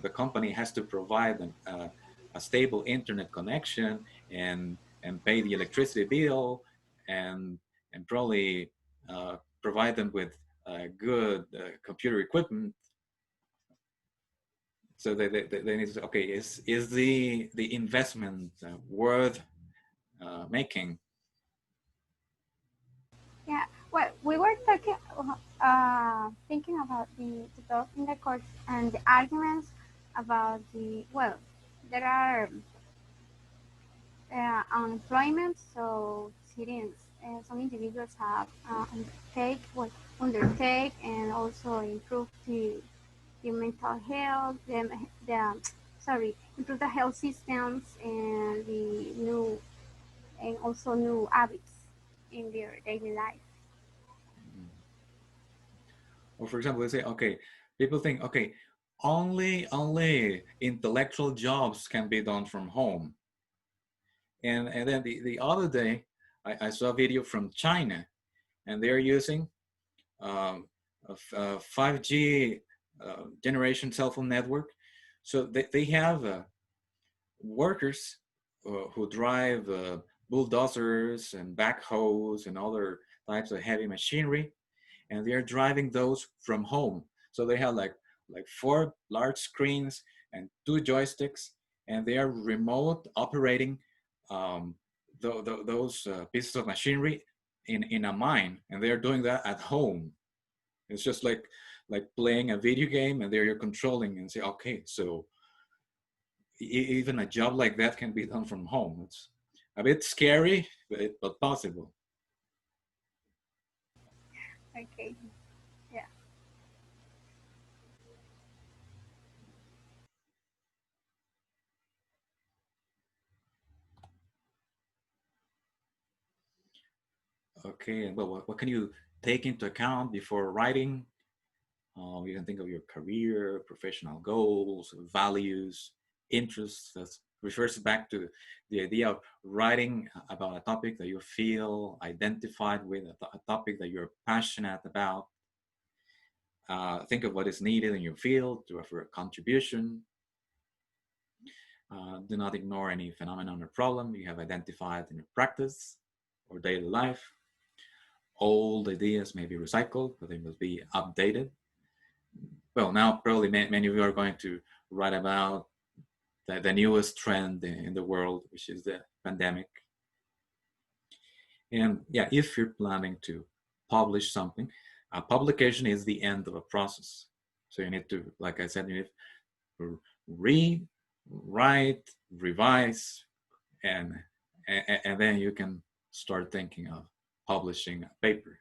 The company has to provide a stable internet connection and pay the electricity bill and probably provide them with good computer equipment. So they need to say, okay, is the investment worth making? Yeah, well, we were thinking about the talk in the course and the arguments about well, there are unemployment, so citizens, some individuals have undertake and also improve the mental health, improve the health systems and also new habits in their daily life. Or for example, they say, okay, people think, okay, only intellectual jobs can be done from home. And then the other day, I saw a video from China, and they're using a 5G generation cell phone network. So they have workers who drive bulldozers and backhoes and other types of heavy machinery, and they're driving those from home. So they have like 4 large screens and 2 joysticks, and they are remote operating those pieces of machinery in a mine, and they're doing that at home. It's just like playing a video game, and there you're controlling and say, okay, so even a job like that can be done from home. It's a bit scary, but possible. Okay. Yeah. Okay, well, what can you take into account before writing? You can think of your career, professional goals, values, interests. That refers back to the idea of writing about a topic that you feel identified with, a topic that you're passionate about. Think of what is needed in your field to offer a contribution. Do not ignore any phenomenon or problem you have identified in your practice or daily life. Old ideas may be recycled, but they must be updated. Well, now probably many of you are going to write about the newest trend in the world, which is the pandemic. And yeah, if you're planning to publish something, a publication is the end of a process. So you need to, like I said, you need to read, write, revise, and then you can start thinking of publishing a paper.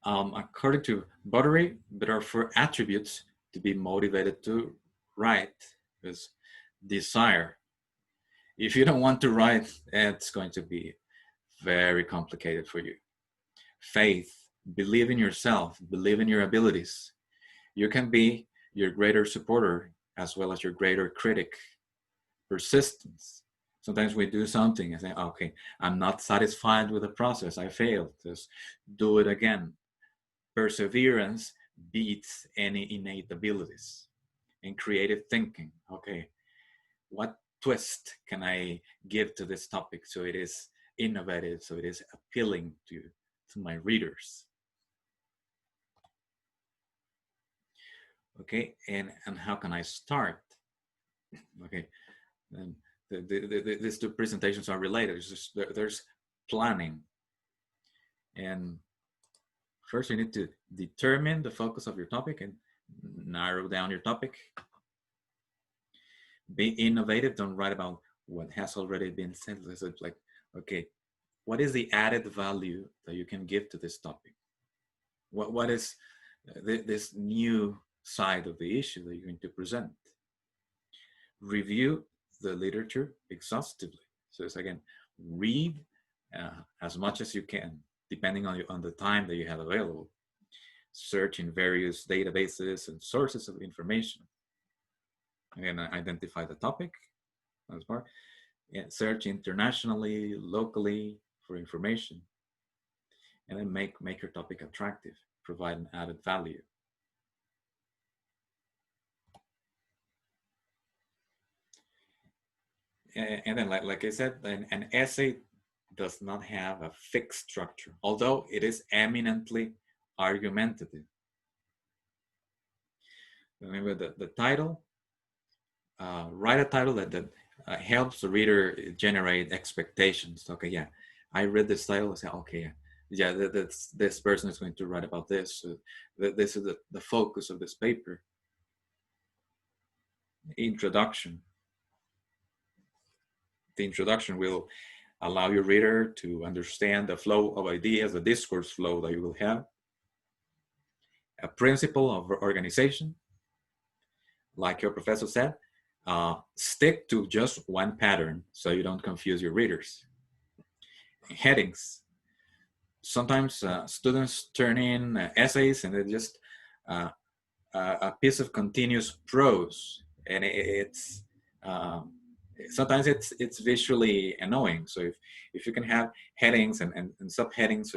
According to Buttery, there are 4 attributes to be motivated to write. Is desire. If you don't want to write, it's going to be very complicated for you. Faith, believe in yourself, believe in your abilities. You can be your greater supporter as well as your greater critic. Persistence. Sometimes we do something and say, okay, I'm not satisfied with the process. I failed. Just do it again. Perseverance beats any innate abilities. And creative thinking. Okay, what twist can I give to this topic so it is innovative, so it is appealing to my readers? Okay, and how can I start? Okay, and these 2 presentations are related. There's planning. And first you need to determine the focus of your topic and narrow down your topic. Be innovative. Don't write about what has already been said. It's like, okay, what is the added value that you can give to this topic? What is this new side of the issue that you're going to present. Review the literature exhaustively. So it's again, read as much as you can, depending on the time that you have available. Search in various databases and sources of information. Again, identify the topic as part. Yeah, search internationally, locally for information. And then make your topic attractive, provide an added value. And then, like I said, an essay does not have a fixed structure, although it is eminently argumentative. Remember the title, write a title that helps the reader generate expectations. Okay, yeah, I read this title, I say, okay, yeah, this person is going to write about this. So this is the focus of this paper. Introduction. The introduction will allow your reader to understand the flow of ideas, the discourse flow that you will have. A principle of organization. Like your professor said, stick to just one pattern so you don't confuse your readers. Headings. Sometimes students turn in essays and they're just a piece of continuous prose, and it's sometimes it's visually annoying. So if you can have headings and subheadings,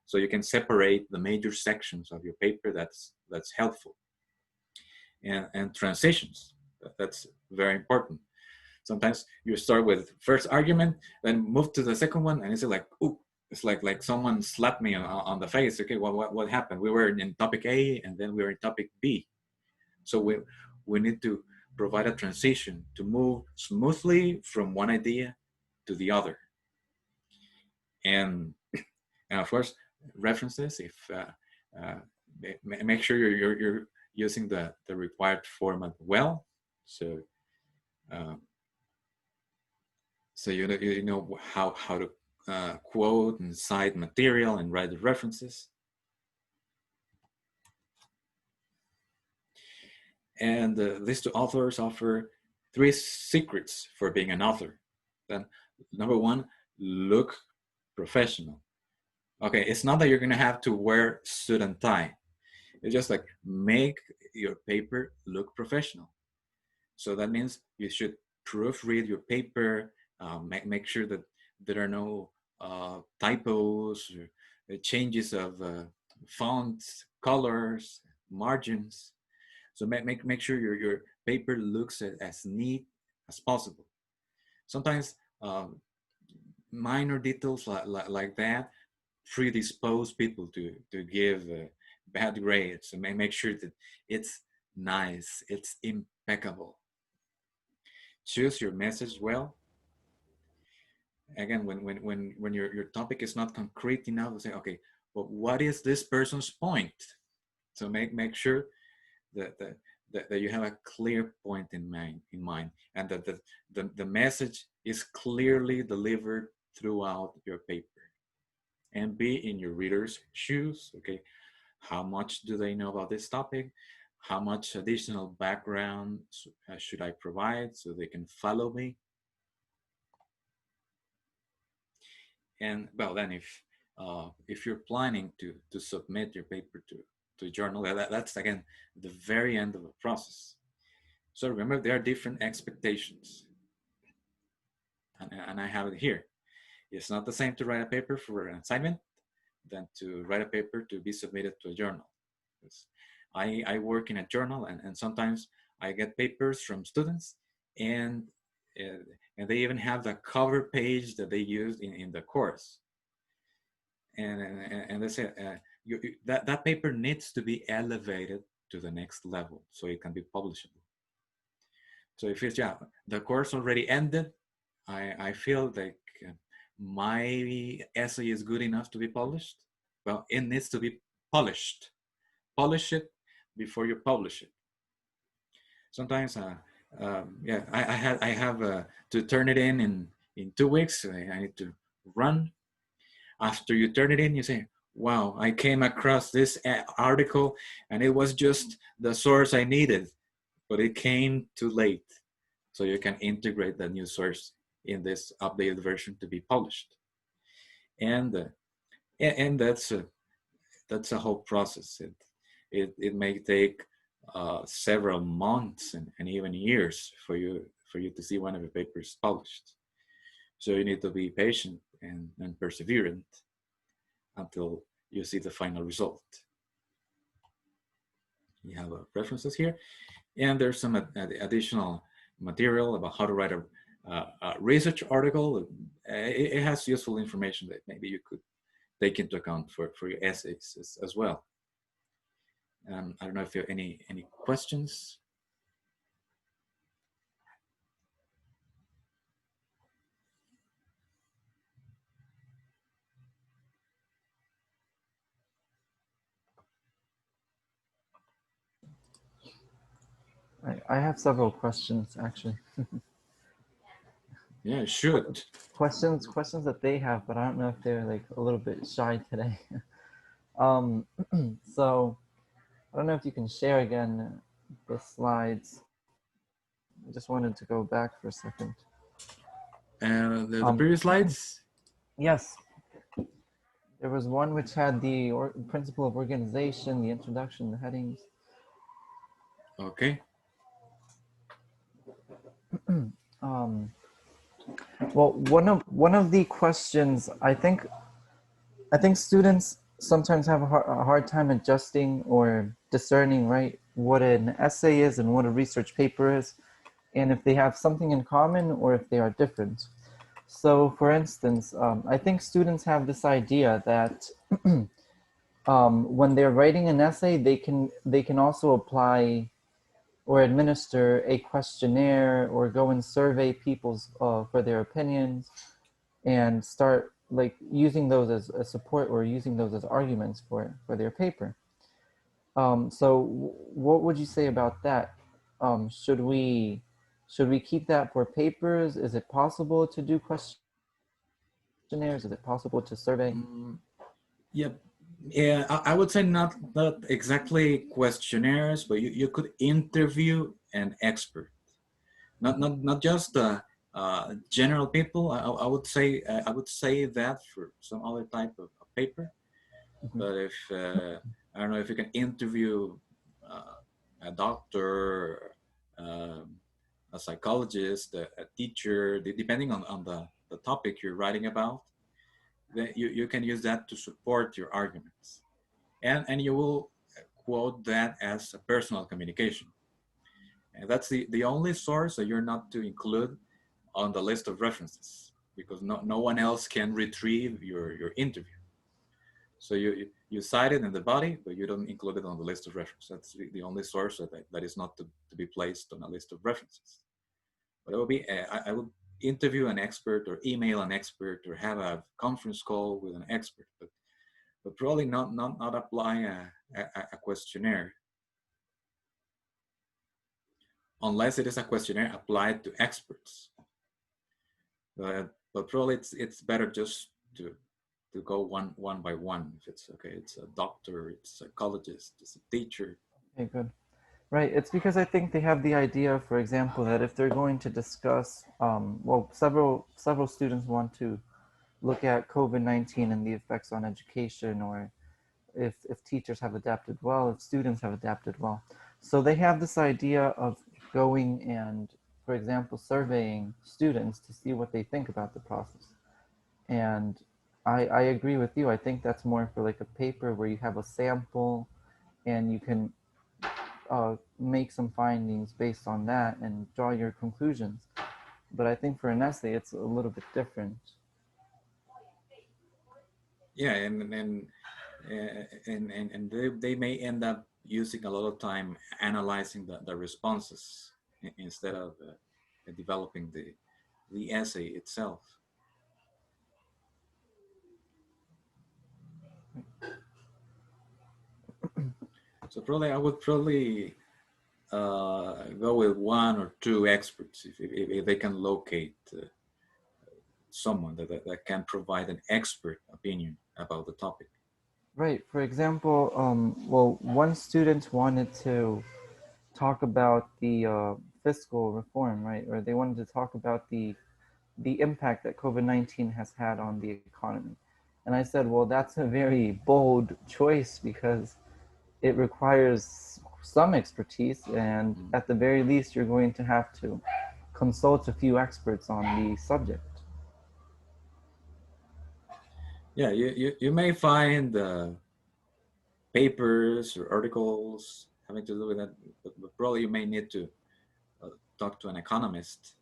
so you can separate the major sections of your paper, that's helpful. And transitions, that's very important. Sometimes you start with first argument, then move to the second one, and it's like, ooh, it's like someone slapped me on the face. Okay, what happened? We were in topic A, and then we were in topic B. So we need to provide a transition to move smoothly from one idea to the other. And of course, references. If make sure you're using the required format well, so so you know how to quote and cite material and write the references. And these two authors offer 3 secrets for being an author. Then, number 1, look professional. Okay, it's not that you're gonna have to wear suit and tie. It's just like make your paper look professional. So that means you should proofread your paper, make sure that there are no typos, or changes of fonts, colors, margins. So make sure your paper looks as neat as possible. Sometimes minor details like that predispose people to give bad grades. So make sure that it's nice, it's impeccable. Choose your message well. Again, when your topic is not concrete enough, say, okay, well, what is this person's point? So make sure that you have a clear point in mind, and that the message is clearly delivered throughout your paper. And be in your reader's shoes. Okay, how much do they know about this topic? How much additional background should I provide so they can follow me? And well, then if you're planning to submit your paper to a journal, that's again the very end of the process. So remember, there are different expectations, and I have it here. It's not the same to write a paper for an assignment than to write a paper to be submitted to a journal. I work in a journal, and sometimes I get papers from students, and they even have the cover page that they used in the course. And they say that paper needs to be elevated to the next level so it can be publishable. So if it's, yeah, the course already ended, I feel like my essay is good enough to be published. Well, it needs to be polished. Polish it before you publish it. Sometimes, yeah, I have to turn it in 2 weeks. I need to run. After you turn it in, you say, wow, I came across this article and it was just the source I needed, but it came too late. So you can integrate the new source in this updated version to be published. And that's a whole process. It may take several months and even years for you to see one of your papers published. So you need to be patient and perseverant until you see the final result. You have references here, and there's some additional material about how to write a research article. It has useful information that maybe you could take into account for your essays as well. I don't know if you have any questions. I have several questions actually. Yeah, should. Questions that they have, but I don't know if they're like a little bit shy today. So I don't know if you can share again the slides. I just wanted to go back for a second. The previous slides? Yes. There was one which had the principle of organization, the introduction, the headings. Okay. Well, one of the questions, I think students sometimes have a hard time adjusting or discerning, right, what an essay is and what a research paper is, and if they have something in common or if they are different. So, for instance, I think students have this idea that when they're writing an essay, they can also apply or administer a questionnaire or go and survey people's for their opinions and start like using those as a support or using those as arguments for their paper. So what would you say about that? Should we keep that for papers? Is it possible to do questionnaires? Is it possible to survey? Yep. Yeah, I would say not exactly questionnaires, but you could interview an expert, not just general people. I would say that for some other type of paper. Mm-hmm. But if I don't know if you can interview a doctor, a psychologist, a teacher, depending on the topic you're writing about. Then you can use that to support your arguments. And you will quote that as a personal communication. And that's the only source that you're not to include on the list of references, because no one else can retrieve your interview. So you cite it in the body, but you don't include it on the list of references. That's the only source that is not to be placed on a list of references. But it will be, I would interview an expert or email an expert or have a conference call with an expert, but probably not apply a questionnaire, unless it is a questionnaire applied to experts. But probably it's better just to go one by one. If it's okay, it's a doctor, it's a psychologist, it's a teacher. Okay, good. Right, it's because I think they have the idea, for example, that if they're going to discuss, well, several students want to look at COVID-19 and the effects on education, or if teachers have adapted well, if students have adapted well. So they have this idea of going and, for example, surveying students to see what they think about the process. And I agree with you. I think that's more for like a paper where you have a sample and you can make some findings based on that and draw your conclusions. But I think for an essay, it's a little bit different. Yeah, and they may end up using a lot of time analyzing the responses instead of developing the essay itself. So probably I would go with one or two experts if they can locate someone that can provide an expert opinion about the topic. Right. For example, well, one student wanted to talk about the fiscal reform, right? Or they wanted to talk about the impact that COVID-19 has had on the economy. And I said, well, that's a very bold choice because it requires some expertise, and at the very least, you're going to have to consult a few experts on the subject. Yeah, you may find papers or articles having to do with that, but probably you may need to talk to an economist,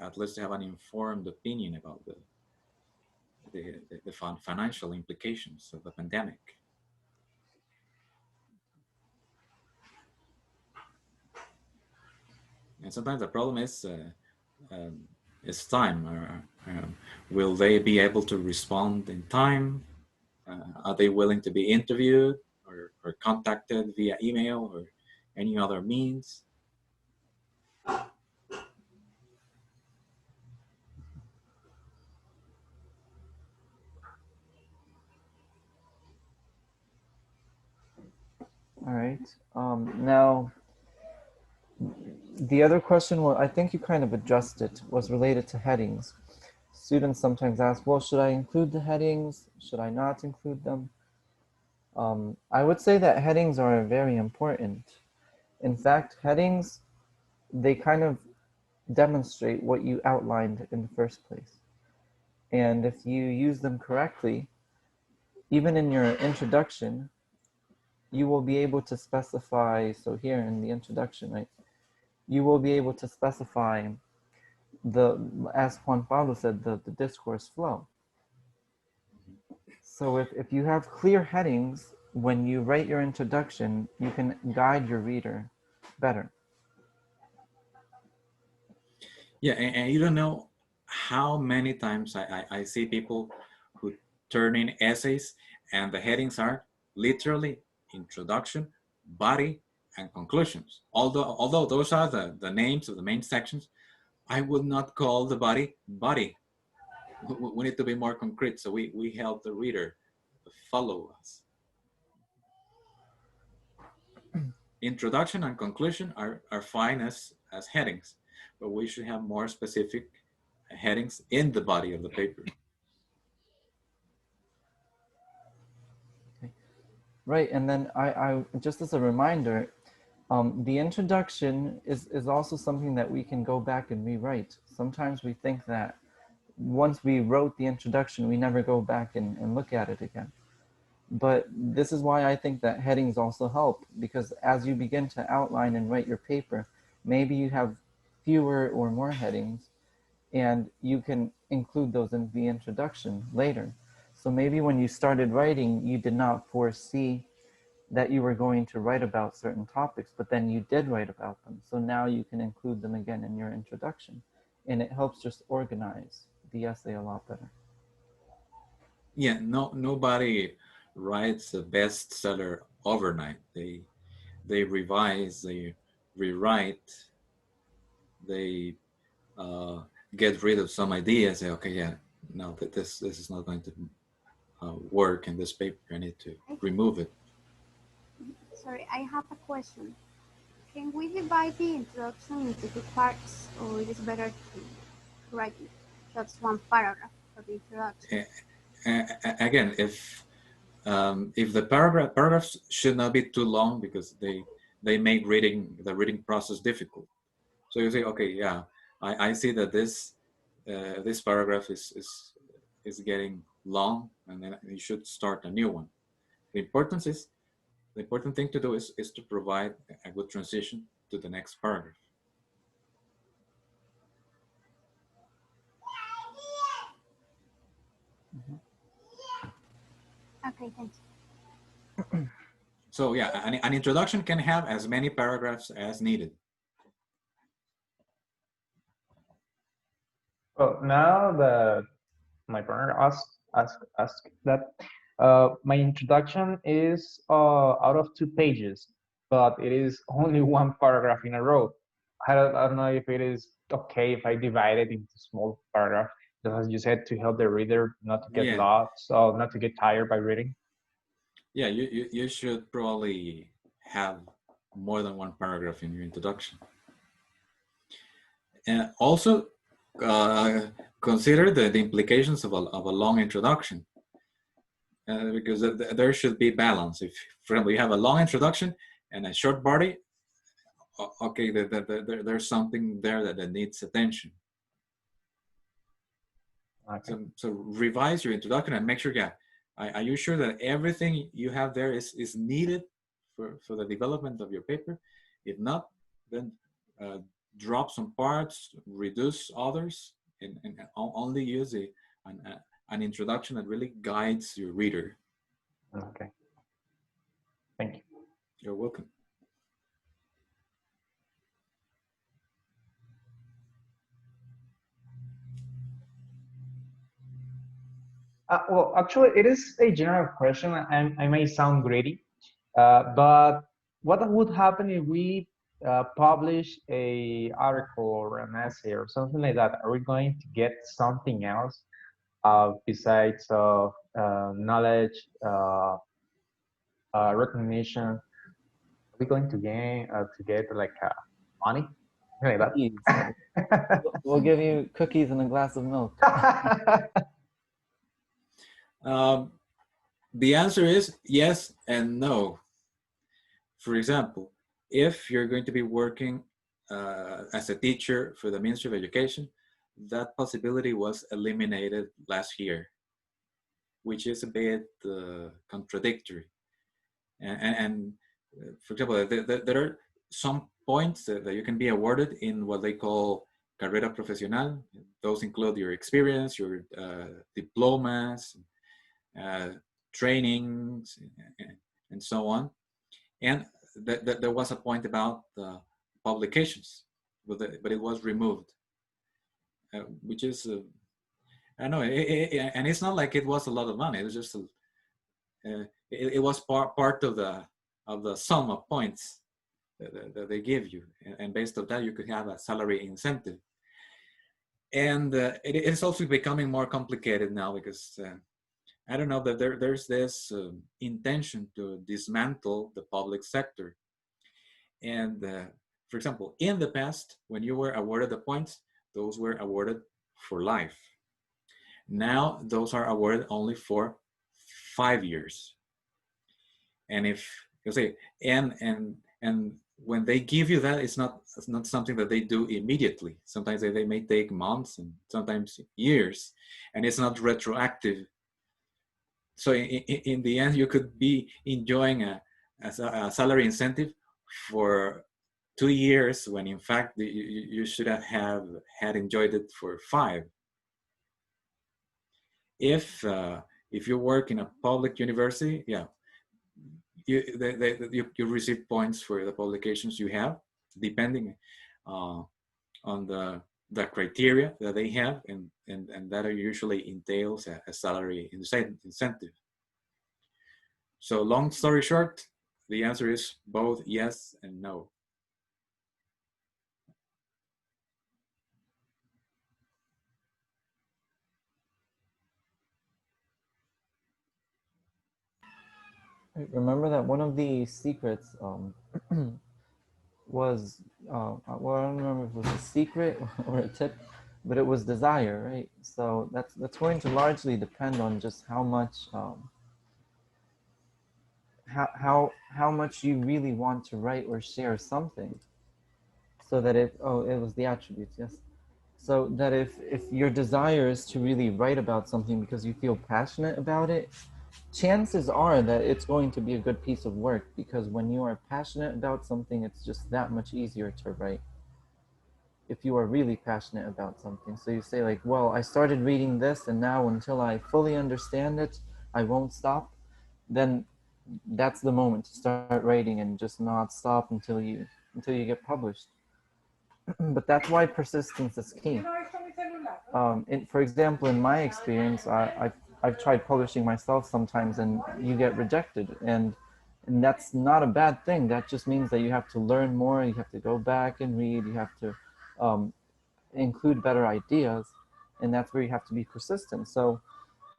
at least to have an informed opinion about the financial implications of the pandemic. And sometimes the problem is time. Will they be able to respond in time? Are they willing to be interviewed or contacted via email or any other means? All right. Now, the other question, well, I think you kind of addressed it, was related to headings. Students sometimes ask, well, should I include the headings? Should I not include them? I would say that headings are very important. In fact, headings, they kind of demonstrate what you outlined in the first place. And if you use them correctly, even in your introduction, you will be able to specify, so here in the introduction, right, you will be able to specify as Juan Pablo said, the discourse flow. So if you have clear headings, when you write your introduction, you can guide your reader better. Yeah, and you don't know how many times I see people who turn in essays and the headings are literally introduction, body, and conclusions. Although those are the names of the main sections, I would not call the body. We need to be more concrete, so we help the reader follow us. Introduction and conclusion are fine as headings, but we should have more specific headings in the body of the paper. Right, and then I just as a reminder, the introduction is also something that we can go back and rewrite. Sometimes we think that once we wrote the introduction, we never go back and look at it again. But this is why I think that headings also help, because as you begin to outline and write your paper, maybe you have fewer or more headings, and you can include those in the introduction later. So maybe when you started writing, you did not foresee that you were going to write about certain topics, but then you did write about them. So now you can include them again in your introduction, and it helps just organize the essay a lot better. Yeah, nobody writes a bestseller overnight. They revise, they rewrite, they get rid of some ideas. Say, okay, yeah, no, this is not going to work in this paper. I need to remove it. Sorry, I have a question. Can we divide the introduction into two parts, or it is better to write just one paragraph for the introduction? Again, if the paragraphs should not be too long because they make the reading process difficult. So you say, okay, yeah, I see that this paragraph is getting long, and then you should start a new one. The important thing to do is to provide a good transition to the next paragraph. Okay, thank you. So yeah, an introduction can have as many paragraphs as needed. Well, now that my partner asked that, my introduction is out of 2 pages, but it is only 1 paragraph in a row. I don't know if it is okay if I divide it into small paragraphs. as you said, to help the reader not to get Yeah. lost or not to get tired by reading? Yeah, you should probably have more than one paragraph in your introduction. And also consider the implications of a long introduction, because there should be balance. If, for example, you have a long introduction and a short body, okay, there's something there that needs attention. Okay. So revise your introduction and make sure, yeah, are you sure that everything you have there is needed for the development of your paper? If not, then drop some parts, reduce others, and only use an introduction that really guides your reader. Okay. Thank you. You're welcome. Well, actually, it is a general question. I may sound greedy, but what would happen if we publish a article or an essay or something like that? Are we going to get something else besides of knowledge, recognition? Are we going to get like money? Something like Cookies. that? We'll give you cookies and a glass of milk. The answer is yes and no. For example, if you're going to be working as a teacher for the Ministry of Education, that possibility was eliminated last year, which is a bit contradictory. And for example, there are some points that you can be awarded in what they call carrera profesional. Those include your experience, your diplomas, trainings, and so on. And there was a point about publications, but it was removed, which is, I know, and it's not like it was a lot of money. It was just, it was part of the sum of points that they give you, and based on that, you could have a salary incentive. And it is also becoming more complicated now because I don't know that there's this intention to dismantle the public sector. And for example, in the past, when you were awarded the points, those were awarded for life. Now, those are awarded only for 5 years. And if you say, and when they give you that, it's not something that they do immediately. Sometimes they may take months and sometimes years, and it's not retroactive. So in the end, you could be enjoying a salary incentive for 2 years when in fact you should have had enjoyed it for 5. If you work in a public university, yeah, you receive points for the publications you have, depending on the criteria that they have, and that usually entails a salary incentive. So long story short, the answer is both yes and no. Remember that one of the secrets was, well, I don't remember if it was a secret or a tip, but it was desire, right? So that's going to largely depend on just how much, how much you really want to write or share something. So that it was the attributes, yes. So that if your desire is to really write about something because you feel passionate about it, chances are that it's going to be a good piece of work, because when you are passionate about something, it's just that much easier to write. If you are really passionate about something. So you say like, well, I started reading this and now until I fully understand it, I won't stop. Then that's the moment to start writing and just not stop until you get published. But that's why persistence is key. For example, in my experience, I've tried publishing myself sometimes and you get rejected, and that's not a bad thing. That just means that you have to learn more, you have to go back and read, you have to include better ideas. and that's where you have to be persistent. So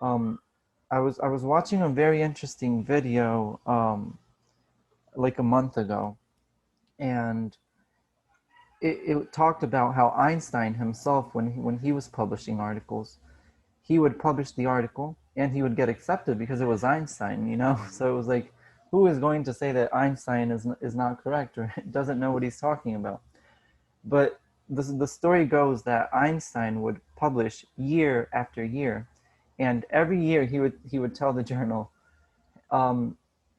I was watching a very interesting video like a month ago, and it talked about how Einstein himself, when he was publishing articles, he would publish the article and he would get accepted because it was Einstein, you know? So it was like, who is going to say that Einstein is not correct or doesn't know what he's talking about? But the story goes that Einstein would publish year after year, and every year he would tell the journal,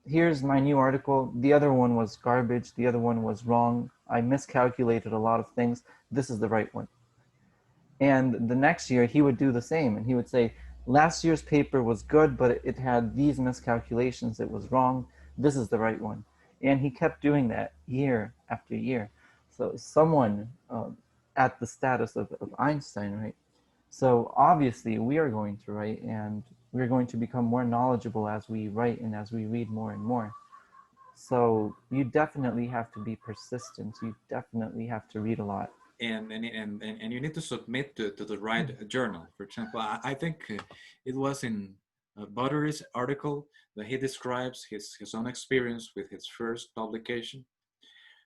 here's my new article. The other one was garbage. The other one was wrong. I miscalculated a lot of things. This is the right one. And the next year he would do the same, and he would say, last year's paper was good, but it had these miscalculations. It was wrong. This is the right one. And he kept doing that year after year. So someone at the status of Einstein, right? So obviously we are going to write, and we're going to become more knowledgeable as we write and as we read more and more. So you definitely have to be persistent. You definitely have to read a lot. And you need to submit to the right journal. For example, I think it was in Buttery's article that he describes his own experience with his first publication.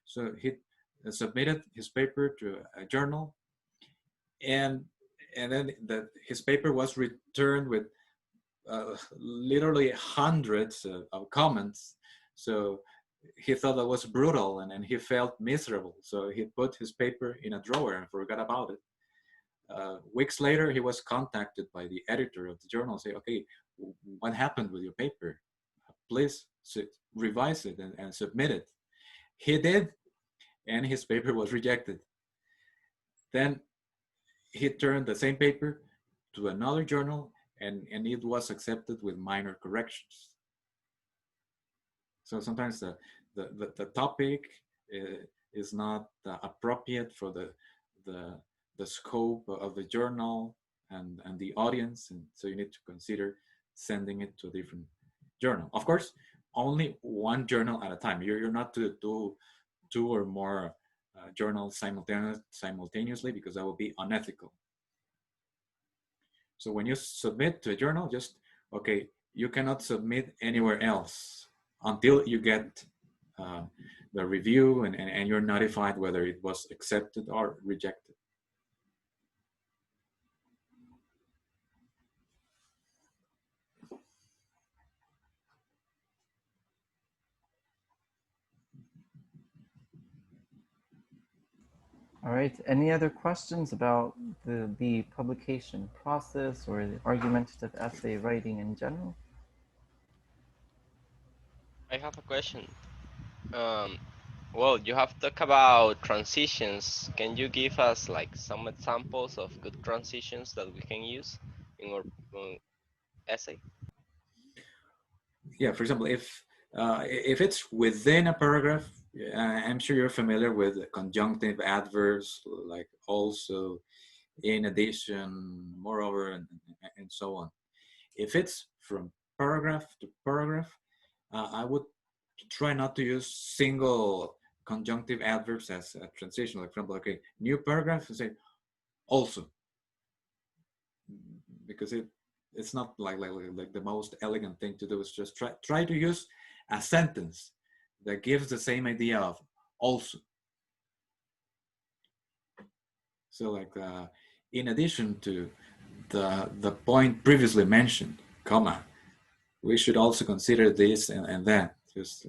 So he submitted his paper to a journal, and then his paper was returned with literally hundreds of comments. So he thought that was brutal, and he felt miserable. So he put his paper in a drawer and forgot about it. Weeks later, he was contacted by the editor of the journal, say, okay, what happened with your paper? Please revise it and submit it. He did, and his paper was rejected. Then he turned the same paper to another journal, and it was accepted with minor corrections. So sometimes the topic is not appropriate for the scope of the journal and the audience, and so you need to consider sending it to a different journal. Of course, only one journal at a time. You're not to do two or more journals simultaneously, because that will be unethical. So when you submit to a journal, just, okay, you cannot submit anywhere else until you get the review and you're notified whether it was accepted or rejected. All right, any other questions about the publication process or the argumentative essay writing in general? I have a question. Well, you have talked about transitions. Can you give us like some examples of good transitions that we can use in our essay? Yeah, for example, if it's within a paragraph, I'm sure you're familiar with conjunctive adverbs like also, in addition, moreover, and so on. If it's from paragraph to paragraph, I would try not to use single conjunctive adverbs as a transition. Like, for example, okay, new paragraph, and say also, because it's not like the most elegant thing to do. Is just try to use a sentence that gives the same idea of also. So like in addition to the point previously mentioned, comma, we should also consider this and that. Just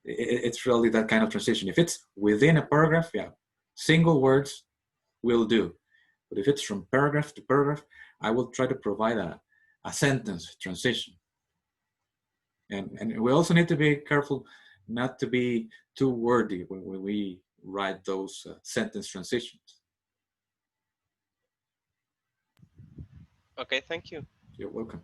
it's really that kind of transition. If it's within a paragraph, yeah, single words will do. But if it's from paragraph to paragraph, I will try to provide a sentence transition. And we also need to be careful not to be too wordy when we write those sentence transitions. Okay, thank you. You're welcome.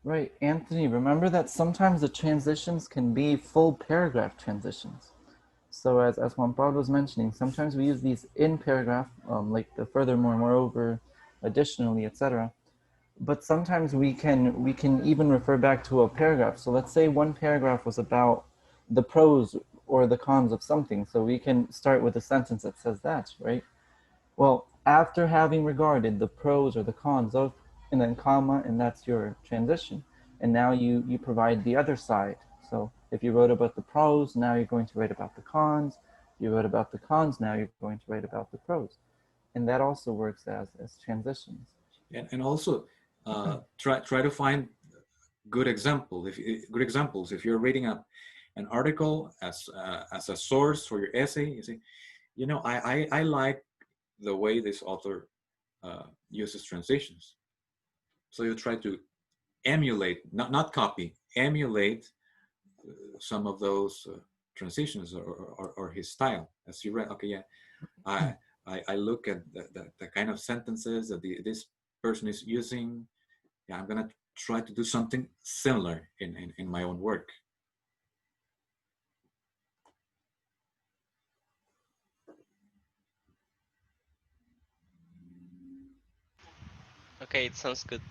Right, Anthony, remember that sometimes the transitions can be full paragraph transitions. So as Juan Pablo was mentioning, sometimes we use these in paragraph, like the furthermore, moreover, additionally, etc. but sometimes we can even refer back to a paragraph. So let's say one paragraph was about the pros or the cons of something. So we can start with a sentence that says that, right? Well, after having regarded the pros or the cons of, and then comma, and that's your transition. And now you provide the other side. So if you wrote about the pros, now you're going to write about the cons. If you wrote about the cons, now you're going to write about the pros. And that also works as transitions. And also try to find good examples. If you're reading an article as a source for your essay, you say, you know, I like the way this author uses transitions. So you try to emulate, not copy, emulate some of those transitions or his style. As you read, okay, yeah, I look at the kind of sentences that this person is using. Yeah, I'm gonna try to do something similar in my own work. Okay, it sounds good.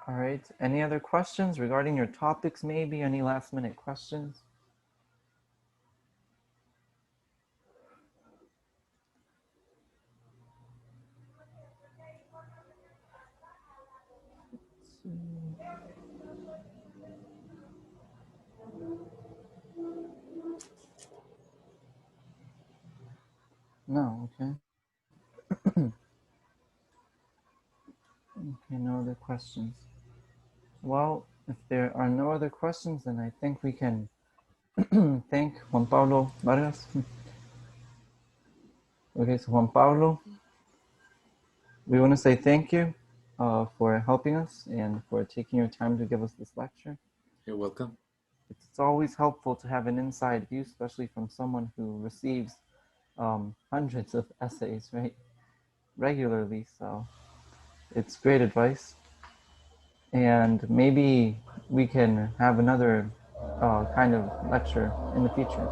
All right, any other questions regarding your topics, maybe? Any last minute questions? No, okay. Okay, no other questions. Well, if there are no other questions, then I think we can thank Juan Pablo Vargas. Okay, so Juan Pablo, we want to say thank you for helping us and for taking your time to give us this lecture. You're welcome. It's always helpful to have an inside view, especially from someone who receives hundreds of essays, right, regularly. So it's great advice. And maybe we can have another kind of lecture in the future.